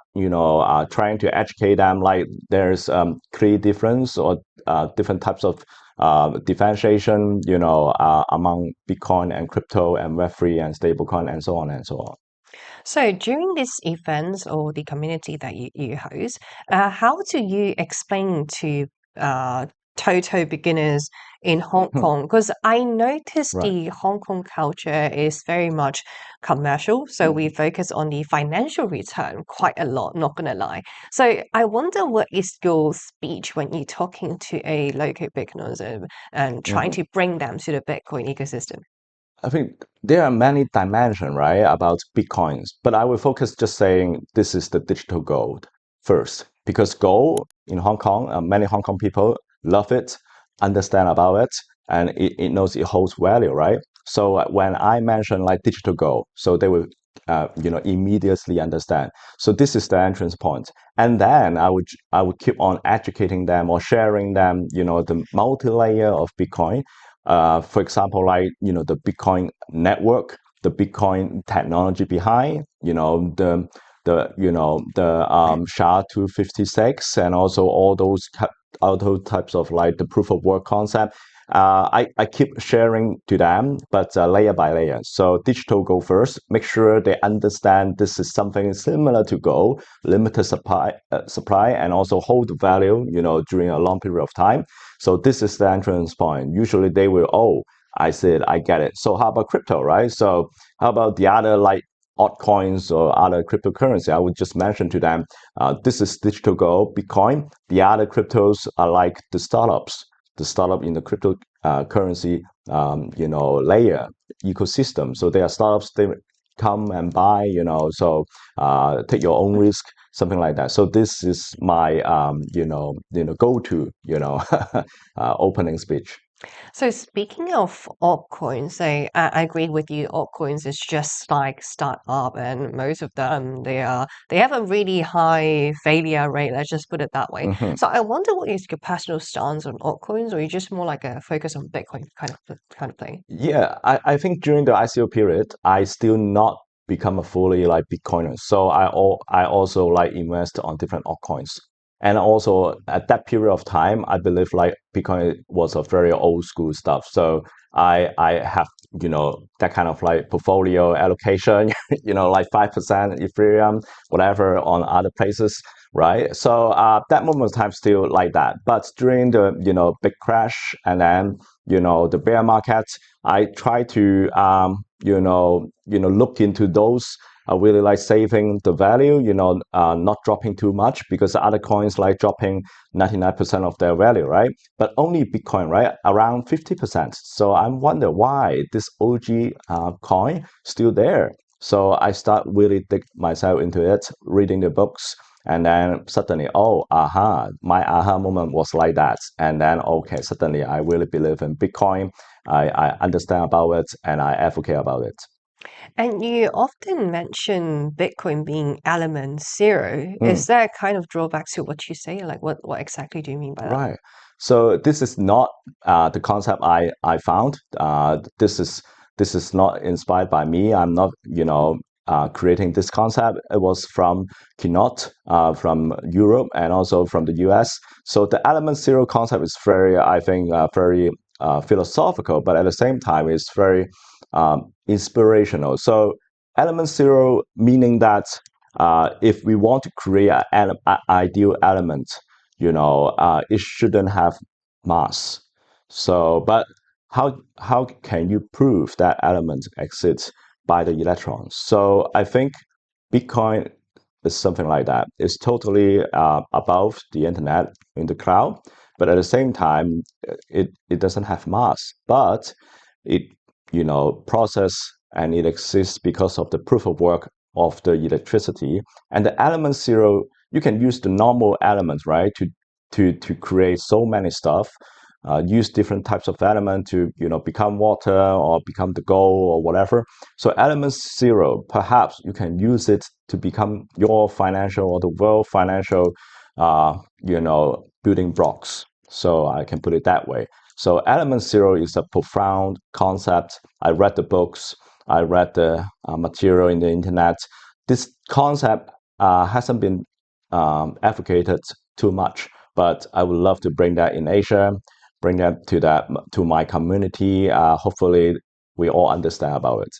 trying to educate them like there's clear difference or different types of differentiation, among Bitcoin and crypto and Web3 and stablecoin and so on and so on. So during these events or the community that you host, how do you explain to total beginners in Hong Kong? Because I noticed Right. the Hong Kong culture is very much commercial, so we focus on the financial return quite a lot, not gonna lie. So I wonder what is your speech when you're talking to a local beginners and trying to bring them to the Bitcoin ecosystem? I think there are many dimensions, right, about Bitcoins, but I will focus just saying this is the digital gold first, because gold in Hong Kong, many Hong Kong people love it, understand about it, and it knows it holds value, right? So when I mention like digital gold, so they will, immediately understand. So this is the entrance point, and then I would keep on educating them or sharing them, the multi-layer of Bitcoin. For example, like the Bitcoin network, the Bitcoin technology behind, the SHA-256, and also all those types of like the proof of work concept. I keep sharing to them, but layer by layer. So digital go first. Make sure they understand this is something similar to gold, limited supply, and also hold value, during a long period of time. So this is the entrance point. Usually they will, oh, I said, I get it. So how about crypto, right? So how about the other like altcoins or other cryptocurrency? I would just mention to them, this is digital gold, Bitcoin. The other cryptos are like the startups, the startup in the crypto currency, layer ecosystem. So they are startups. They come and buy, so take your own risk, something like that. So this is my go-to opening speech. So speaking of altcoins, I agree with you. Altcoins is just like startup, and most of them they have a really high failure rate. Let's just put it that way. Mhm. So I wonder what is your personal stance on altcoins, or you just more like a focus on Bitcoin kind of thing? Yeah, I think during the ICO period, I still not become a fully like Bitcoiner. So I also like invest on different altcoins. And also at that period of time, I believe like Bitcoin was a very old school stuff. So I have, that kind of like portfolio allocation, like 5% Ethereum, whatever on other places, right? So that moment of time still like that. But during the, big crash and then, the bear market, I try to look into those. I really like saving the value, not dropping too much because other coins like dropping 99% of their value, right? But only Bitcoin, right, around 50%. So I wonder why this OG coin still there. So I start really dig myself into it, reading the books, and then suddenly, oh, my aha moment was like that. And then, okay, suddenly I really believe in Bitcoin. I understand about it and I advocate about it. And you often mention Bitcoin being element zero. Mm. Is that kind of drawback to what you say? Like what exactly do you mean by that? Right. So this is not the concept I found. This is not inspired by me. I'm not creating this concept. It was from Kinot, from Europe, and also from the US. So the element zero concept is very, I think, very philosophical, but at the same time, it's very inspirational. So element zero meaning that if we want to create an ideal element, it shouldn't have mass. So, but how can you prove that element exists by the electrons? So I think Bitcoin is something like that. It's totally above the internet in the cloud, but at the same time, it doesn't have mass, but it process and it exists because of the proof of work of the electricity and the element zero. You can use the normal elements, right, to create so many stuff. Use different types of element to become water or become the gold or whatever. So element zero, perhaps you can use it to become your financial or the world financial, building blocks. So I can put it that way. So element zero is a profound concept. I read the books. I read the material in the internet. This concept hasn't been advocated too much, but I would love to bring that in Asia, bring that to my community. Hopefully, we all understand about it.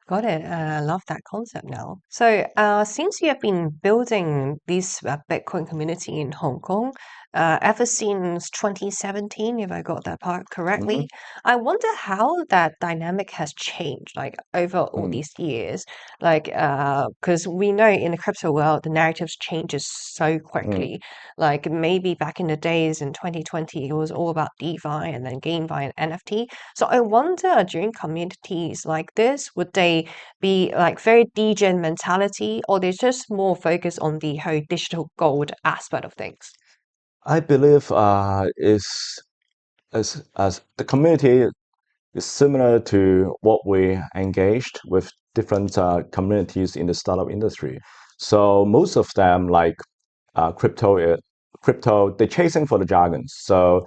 Got it. I love that concept now. So, since you have been building this Bitcoin community in Hong Kong, ever since 2017, if I got that part correctly. I wonder how that dynamic has changed, like over all these years. Like, because we know in the crypto world, the narratives changes so quickly. Like maybe back in the days in 2020, it was all about DeFi and then GameFi and NFT. So I wonder during communities like this, would they be like very degen mentality, or they just more focus on the whole digital gold aspect of things? I believe is as the community is similar to what we engaged with different communities in the startup industry. So most of them like crypto, they're chasing for the jargon. So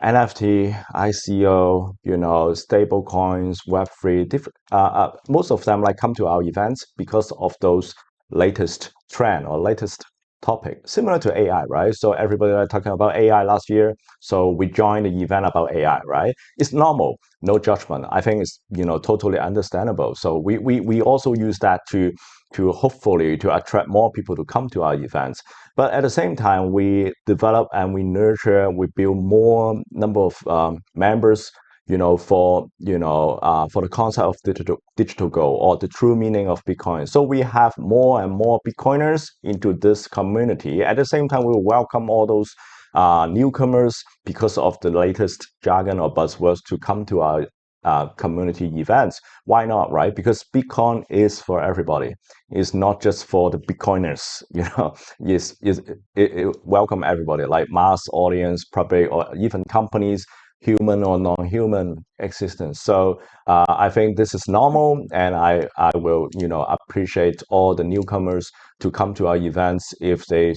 NFT, ICO, stable coins, Web3, most of them like come to our events because of those latest trend or latest topic, similar to AI, right? So everybody are talking about AI last year, so we joined the event about AI, right? It's normal, no judgment. I think it's totally understandable. So we also use that to hopefully to attract more people to come to our events. But at the same time, we develop and we nurture, we build more number of members, for the concept of digital gold or the true meaning of Bitcoin. So we have more and more Bitcoiners into this community. At the same time, we will welcome all those newcomers because of the latest jargon or buzzwords to come to our community events. Why not, right? Because Bitcoin is for everybody. It's not just for the Bitcoiners. It welcome everybody, like mass audience, public, or even companies, human or non-human existence. So I think this is normal, and I will appreciate all the newcomers to come to our events if they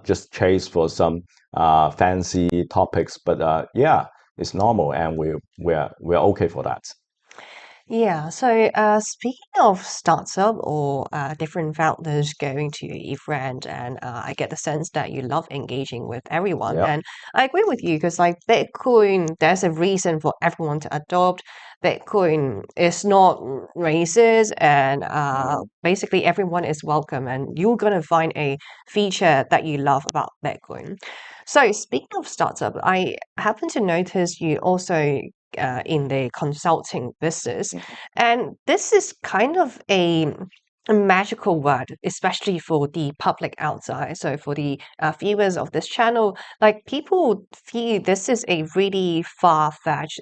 just chase for some fancy topics. But yeah, it's normal, and we're okay for that. Yeah, so speaking of startup or different founders going to your event, and I get the sense that you love engaging with everyone, Yeah. and I agree with you because like Bitcoin, there's a reason for everyone to adopt. Bitcoin is not racist, and basically everyone is welcome, and you're gonna find a feature that you love about Bitcoin. So speaking of startup, I happen to notice you also in the consulting business. And this is kind of a magical word, especially for the public outside. So for the viewers of this channel, like people feel this is a really far-fetched,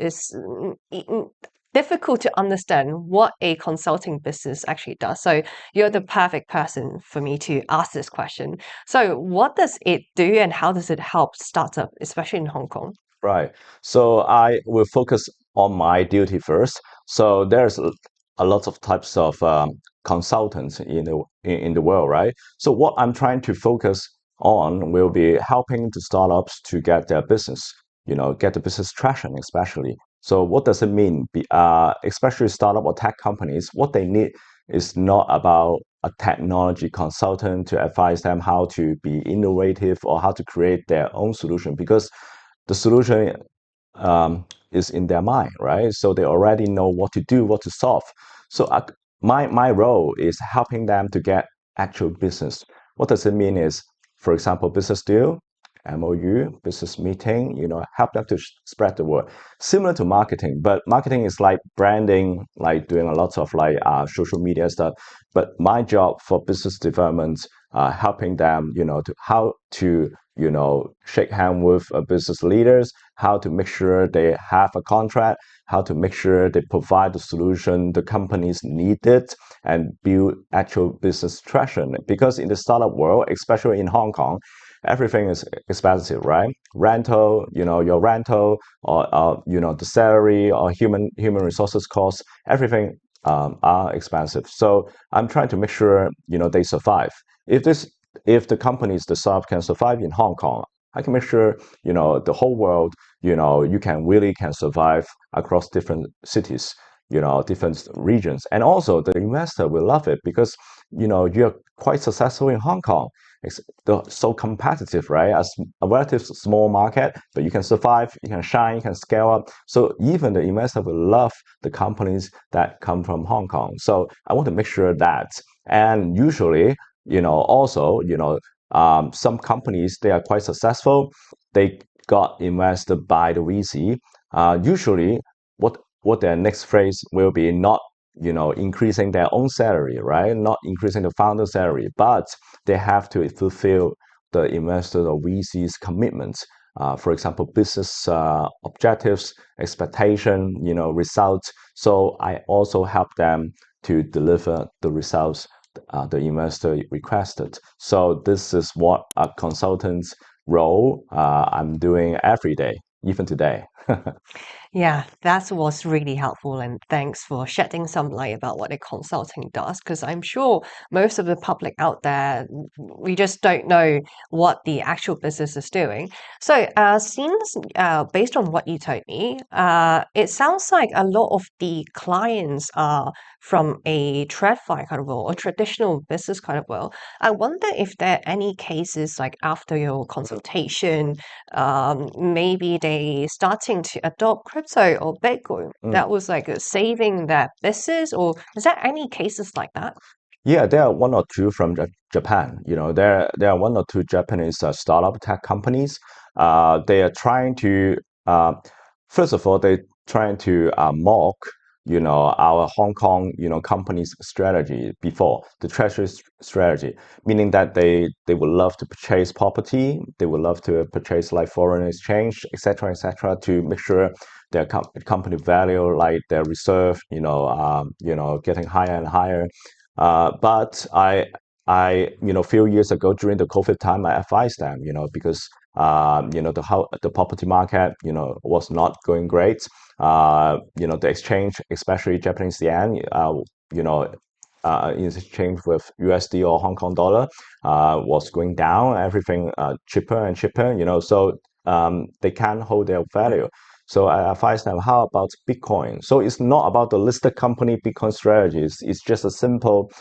difficult to understand what a consulting business actually does. So you're the perfect person for me to ask this question. So what does it do and how does it help startup, especially in Hong Kong? Right. So I will focus on my duty first. So there's a lot of types of consultants in the world, right? So what I'm trying to focus on will be helping the startups to get their business, get the business traction, especially. So what does it mean? Especially startup or tech companies, what they need is not about a technology consultant to advise them how to be innovative or how to create their own solution, because the solution is in their mind, right? So they already know what to do, what to solve. So my role is helping them to get actual business. What does it mean is, for example, business deal, MOU, business meeting, help them to spread the word. Similar to marketing, but marketing is like branding, like doing a lot of like social media stuff. But my job for business development, helping them, to how to shake hand with business leaders, how to make sure they have a contract, how to make sure they provide the solution the companies needed, and build actual business traction. Because in the startup world, especially in Hong Kong, everything is expensive, right? Rental, your rental, or the salary or human resources costs, everything are expensive. So I'm trying to make sure they survive. If the companies, the startup can survive in Hong Kong, I can make sure the whole world, you can really can survive across different cities, different regions. And also the investor will love it because you're quite successful in Hong Kong. It's so competitive, right? As a relative small market, but you can survive, you can shine, you can scale up. So even the investor will love the companies that come from Hong Kong. So I want to make sure that. And usually, also, some companies, they are quite successful. They got invested by the VC. Usually, what their next phase will be not increasing their own salary, right? Not increasing the founder salary, but they have to fulfill the investor or VC's commitments. For example, business objectives, expectation, results. So I also help them to deliver the results the investor requested. So this is what a consultant's role I'm doing every day, even today. Yeah, that was really helpful, and thanks for shedding some light about what a consulting does, because I'm sure most of the public out there, we just don't know what the actual business is doing. So, since based on what you told me, it sounds like a lot of the clients are from a TradFi kind of world, or traditional business kind of world. I wonder if there are any cases like after your consultation, maybe they starting to adopt crypto or Bitcoin that was like saving their business, or is there any cases like that? Yeah, there are one or two from Japan. There are one or two Japanese startup tech companies. They are trying to first of all, they're trying to mock our Hong Kong company's strategy before the treasury strategy, meaning that they would love to purchase property, they would love to purchase like foreign exchange, etc., to make sure their company value, like their reserve, getting higher and higher. But few years ago during the COVID time, I advised them, because the property market, was not going great. The exchange, especially Japanese yen, in exchange with USD or Hong Kong dollar, was going down. Everything cheaper and cheaper, so they can't hold their value. So I advise them, how about Bitcoin? So it's not about the listed company Bitcoin strategies. It's just a simple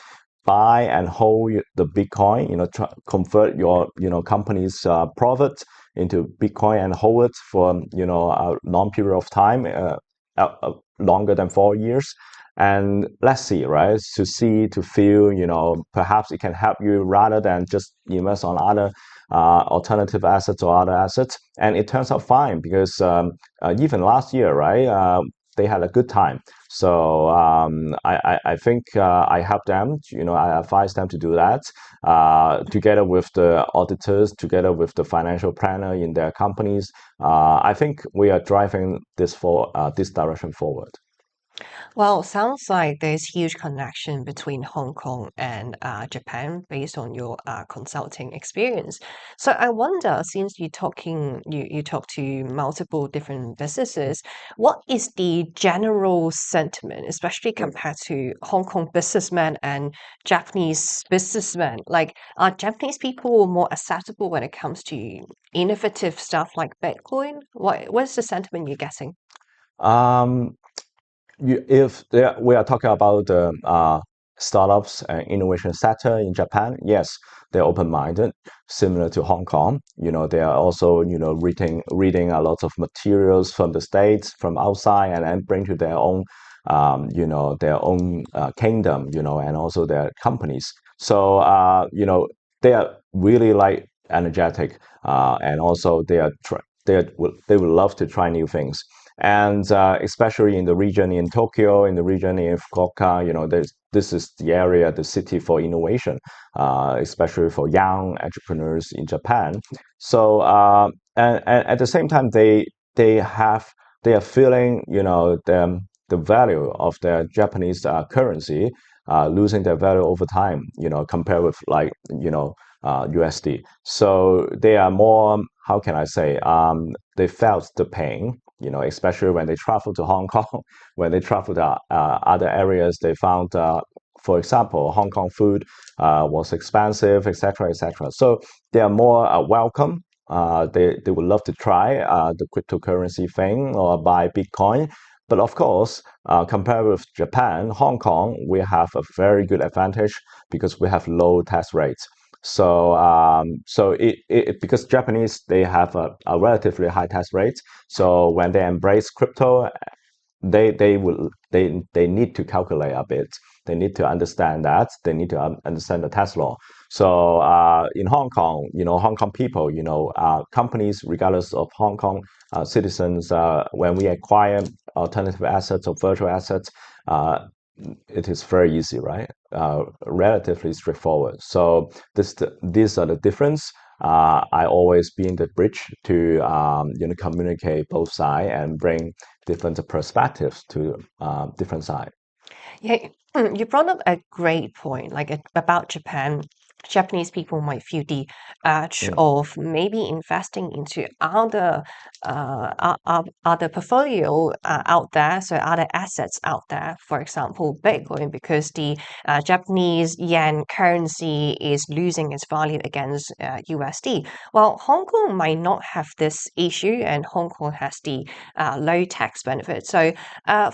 buy and hold the Bitcoin, convert your, company's profit into Bitcoin and hold it for, a long period of time, longer than 4 years. And let's see, right? To feel, perhaps it can help you rather than just invest on other alternative assets or other assets. And it turns out fine because even last year, right, they had a good time. So I think I help them, I advise them to do that together with the auditors, together with the financial planner in their companies. I think we are driving this direction forward. Well, sounds like there's huge connection between Hong Kong and Japan based on your consulting experience. So I wonder, since you talk to multiple different businesses, what is the general sentiment, especially compared to Hong Kong businessmen and Japanese businessmen? Like, are Japanese people more acceptable when it comes to innovative stuff like Bitcoin? What's the sentiment you're getting? Um, if we are talking about the startups and innovation sector in Japan, yes, they're open-minded, similar to Hong Kong. They are also, reading a lot of materials from the States, from outside, and then bring to their own, kingdom, and also their companies. So, they are really like energetic, and also they would love to try new things. And especially in the region in Tokyo, in the region in Fukuoka, this is the area, the city for innovation, especially for young entrepreneurs in Japan. So and at the same time, they are feeling the value of their Japanese currency losing their value over time, compared with like USD. So they are more, how can I say, they felt the pain, especially when they travel to Hong Kong, when they travel to other areas, they found, for example, Hong Kong food was expensive, etc., etc. So they are more welcome. They would love to try the cryptocurrency thing or buy Bitcoin. But of course, compared with Japan, Hong Kong, we have a very good advantage because we have low tax rates. So, because Japanese, they have a relatively high tax rate. So when they embrace crypto, they need to calculate a bit. They need to understand that. They need to understand the tax law. So in Hong Kong, Hong Kong people, companies, regardless of Hong Kong citizens, when we acquire alternative assets or virtual assets, it is very easy, right? Relatively straightforward. So these are the difference. I always been the bridge to communicate both sides and bring different perspectives to different sides. Yeah, you brought up a great point, like about Japan. Japanese people might feel the urge of maybe investing into other portfolio out there, so other assets out there. For example, Bitcoin, because the Japanese yen currency is losing its value against USD. Well, Hong Kong might not have this issue, and Hong Kong has the low tax benefit. So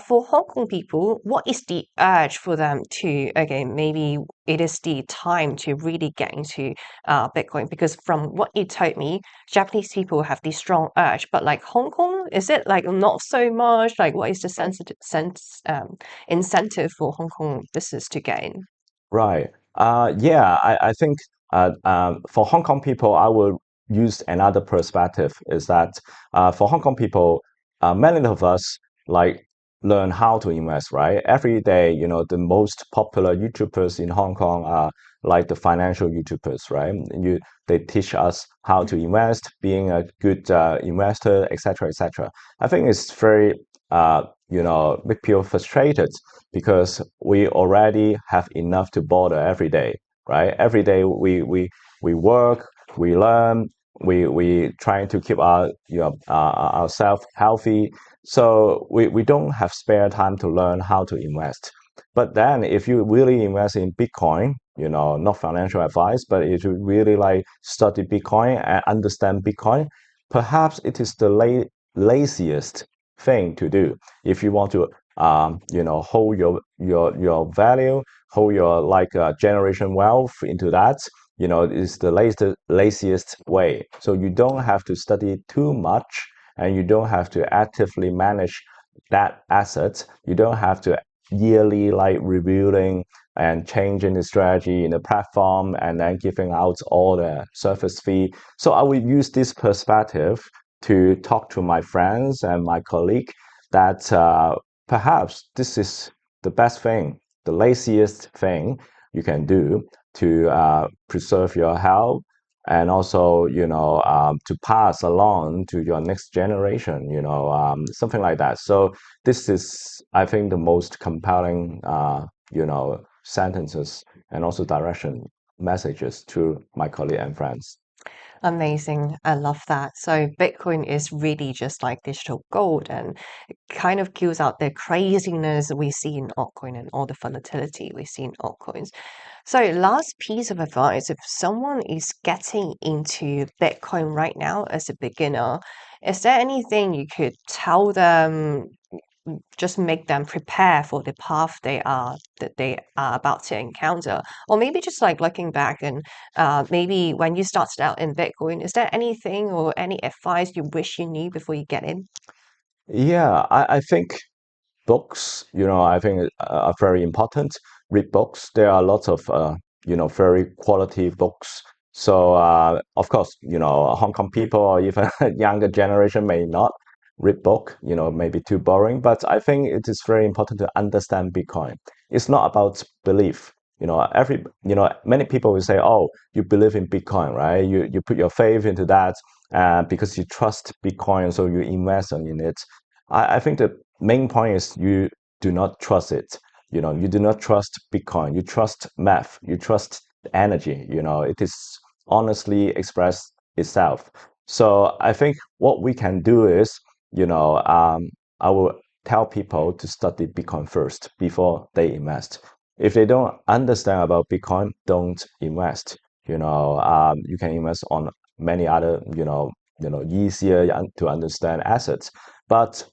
for Hong Kong people, what is the urge for them to, again, maybe it is the time to really get into Bitcoin? Because from what you told me, Japanese people have the strong urge, but like Hong Kong, is it like not so much? Like, what is the incentive for Hong Kong business to get in? Right. Yeah, I think for Hong Kong people, I will use another perspective is that for Hong Kong people, many of us like learn how to invest, right? Every day, the most popular YouTubers in Hong Kong are like the financial YouTubers, right? They teach us how to invest, being a good investor, etc., etc. I think it's very make people frustrated because we already have enough to bother every day, right? Every day we work, we learn, we trying to keep ourselves healthy. So we don't have spare time to learn how to invest. But then if you really invest in Bitcoin, not financial advice, but if you really like study Bitcoin and understand Bitcoin, perhaps it is the laziest thing to do if you want to hold your value, hold your generation wealth into that. Is the laziest way. So you don't have to study too much, and you don't have to actively manage that asset. You don't have to yearly reviewing and changing the strategy in the platform and then giving out all the service fee. So I will use this perspective to talk to my friends and my colleague that perhaps this is the best thing, the laziest thing you can do to preserve your health and also, to pass along to your next generation, something like that. So this is, I think, the most compelling, sentences and also direction messages to my colleague and friends. Amazing. I love that. So Bitcoin is really just like digital gold and it kind of kills out the craziness we see in altcoin and all the volatility we see in altcoins. So last piece of advice, if someone is getting into Bitcoin right now as a beginner, is there anything you could tell them, just make them prepare for the path that they are about to encounter? Or maybe just like looking back and maybe when you started out in Bitcoin, is there anything or any advice you wish you knew before you get in? Yeah, I think books, I think are very important. Read books. There are lots of, very quality books. So, of course, Hong Kong people or even younger generation may not read book, maybe too boring. But I think it is very important to understand Bitcoin. It's not about belief. Many people will say, "Oh, you believe in Bitcoin, right? You put your faith into that, because you trust Bitcoin, so you invest in it." I think the main point is you do not trust it. You do not trust Bitcoin. You trust math. You trust energy. It is honestly expressed itself. So I think what we can do is, I will tell people to study Bitcoin first before they invest. If they don't understand about Bitcoin, don't invest. You can invest on many other, easier to understand assets. But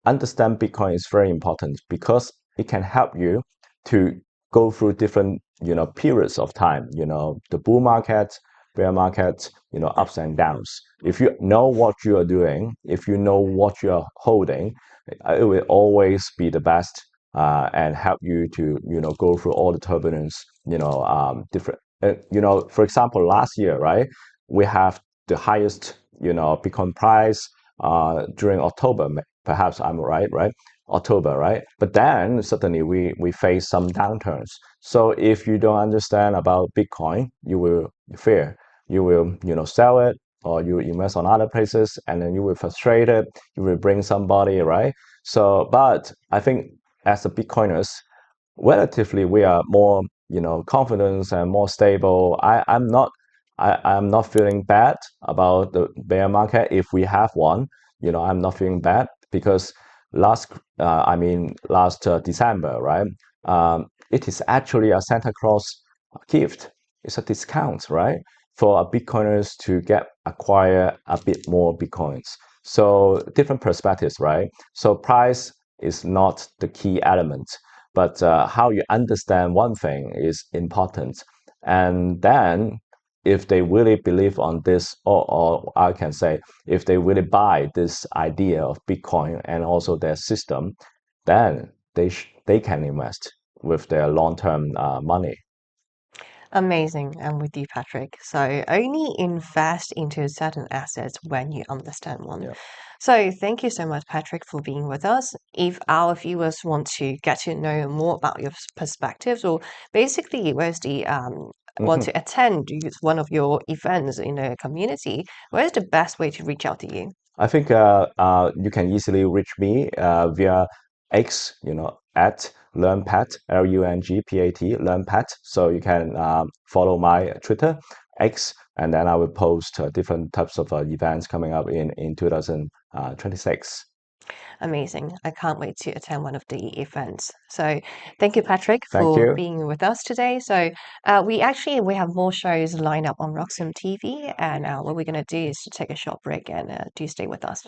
understand Bitcoin is very important because it can help you to go through different, periods of time, the bull market, bear market, ups and downs. If you know what you are doing, if you know what you are holding, it will always be the best and help you to go through all the turbulence. Different. For example, last year, right, we have the highest Bitcoin price during October. Perhaps I'm right, right? October, right? But then suddenly we face some downturns. So if you don't understand about Bitcoin, you will fear. You will sell it, or you invest on other places, and then you will frustrate it. You will bring somebody, right? So, but I think as the Bitcoiners, relatively we are more confident and more stable. I'm not feeling bad about the bear market if we have one. I'm not feeling bad because last December, right? It is actually a Santa Claus gift. It's a discount, right, for a Bitcoiners to acquire a bit more Bitcoins. So different perspectives, right? So price is not the key element, but how you understand one thing is important. And then if they really believe on this, or I can say, if they really buy this idea of Bitcoin and also their system, then they can invest with their long-term money. Amazing. I'm with you, Patrick. So only invest into certain assets when you understand one. Yeah. So thank you so much, Patrick, for being with us. If our viewers want to get to know more about your perspectives, or basically where's the want to attend one of your events in the community, where's the best way to reach out to you? I think you can easily reach me via X, at LearnPat, LUNGPAT, LearnPat. So you can follow my Twitter, X, and then I will post different types of events coming up in 2026. Amazing. I can't wait to attend one of the events. So thank you, Patrick, Thank for you. being with us today. So we have more shows lined up on RoxomTV, and what we're going to do is to take a short break, and do stay with us.